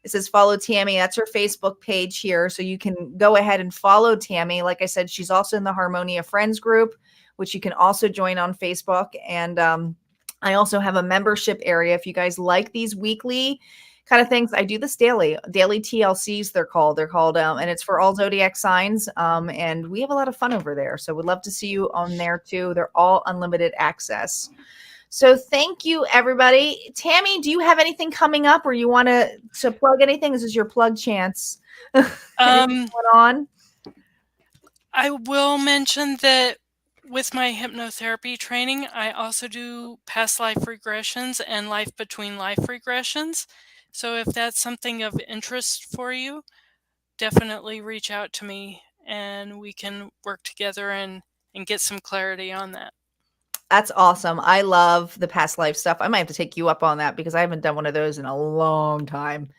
It says follow Tami. That's her Facebook page here. So you can go ahead and follow Tami. Like I said, she's also in the Harmonia Friends group, which you can also join on Facebook. And I also have a membership area. If you guys like these weekly kind of things, I do this daily TLCs. They're called, and it's for all Zodiac signs. And we have a lot of fun over there. So we'd love to see you on there too. They're all unlimited access. So thank you, everybody. Tami, do you have anything coming up or you want to plug anything? This is your plug chance. Going on? I will mention that with my hypnotherapy training, I also do past life regressions and life between life regressions. So if that's something of interest for you, definitely reach out to me and we can work together and get some clarity on that. That's awesome. I love the past life stuff. I might have to take you up on that because I haven't done one of those in a long time.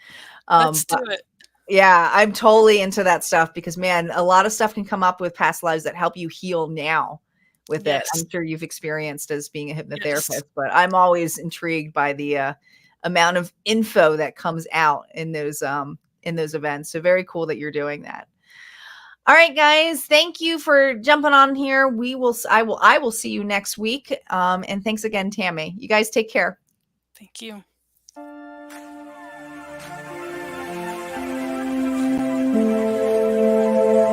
Let's do it. Yeah, I'm totally into that stuff because, man, a lot of stuff can come up with past lives that help you heal now with it. I'm sure you've experienced as being a hypnotherapist, but I'm always intrigued by the amount of info that comes out in those events. So very cool that you're doing that. All right, guys, thank you for jumping on here. I will see you next week. And thanks again, Tami. You guys take care. Thank you.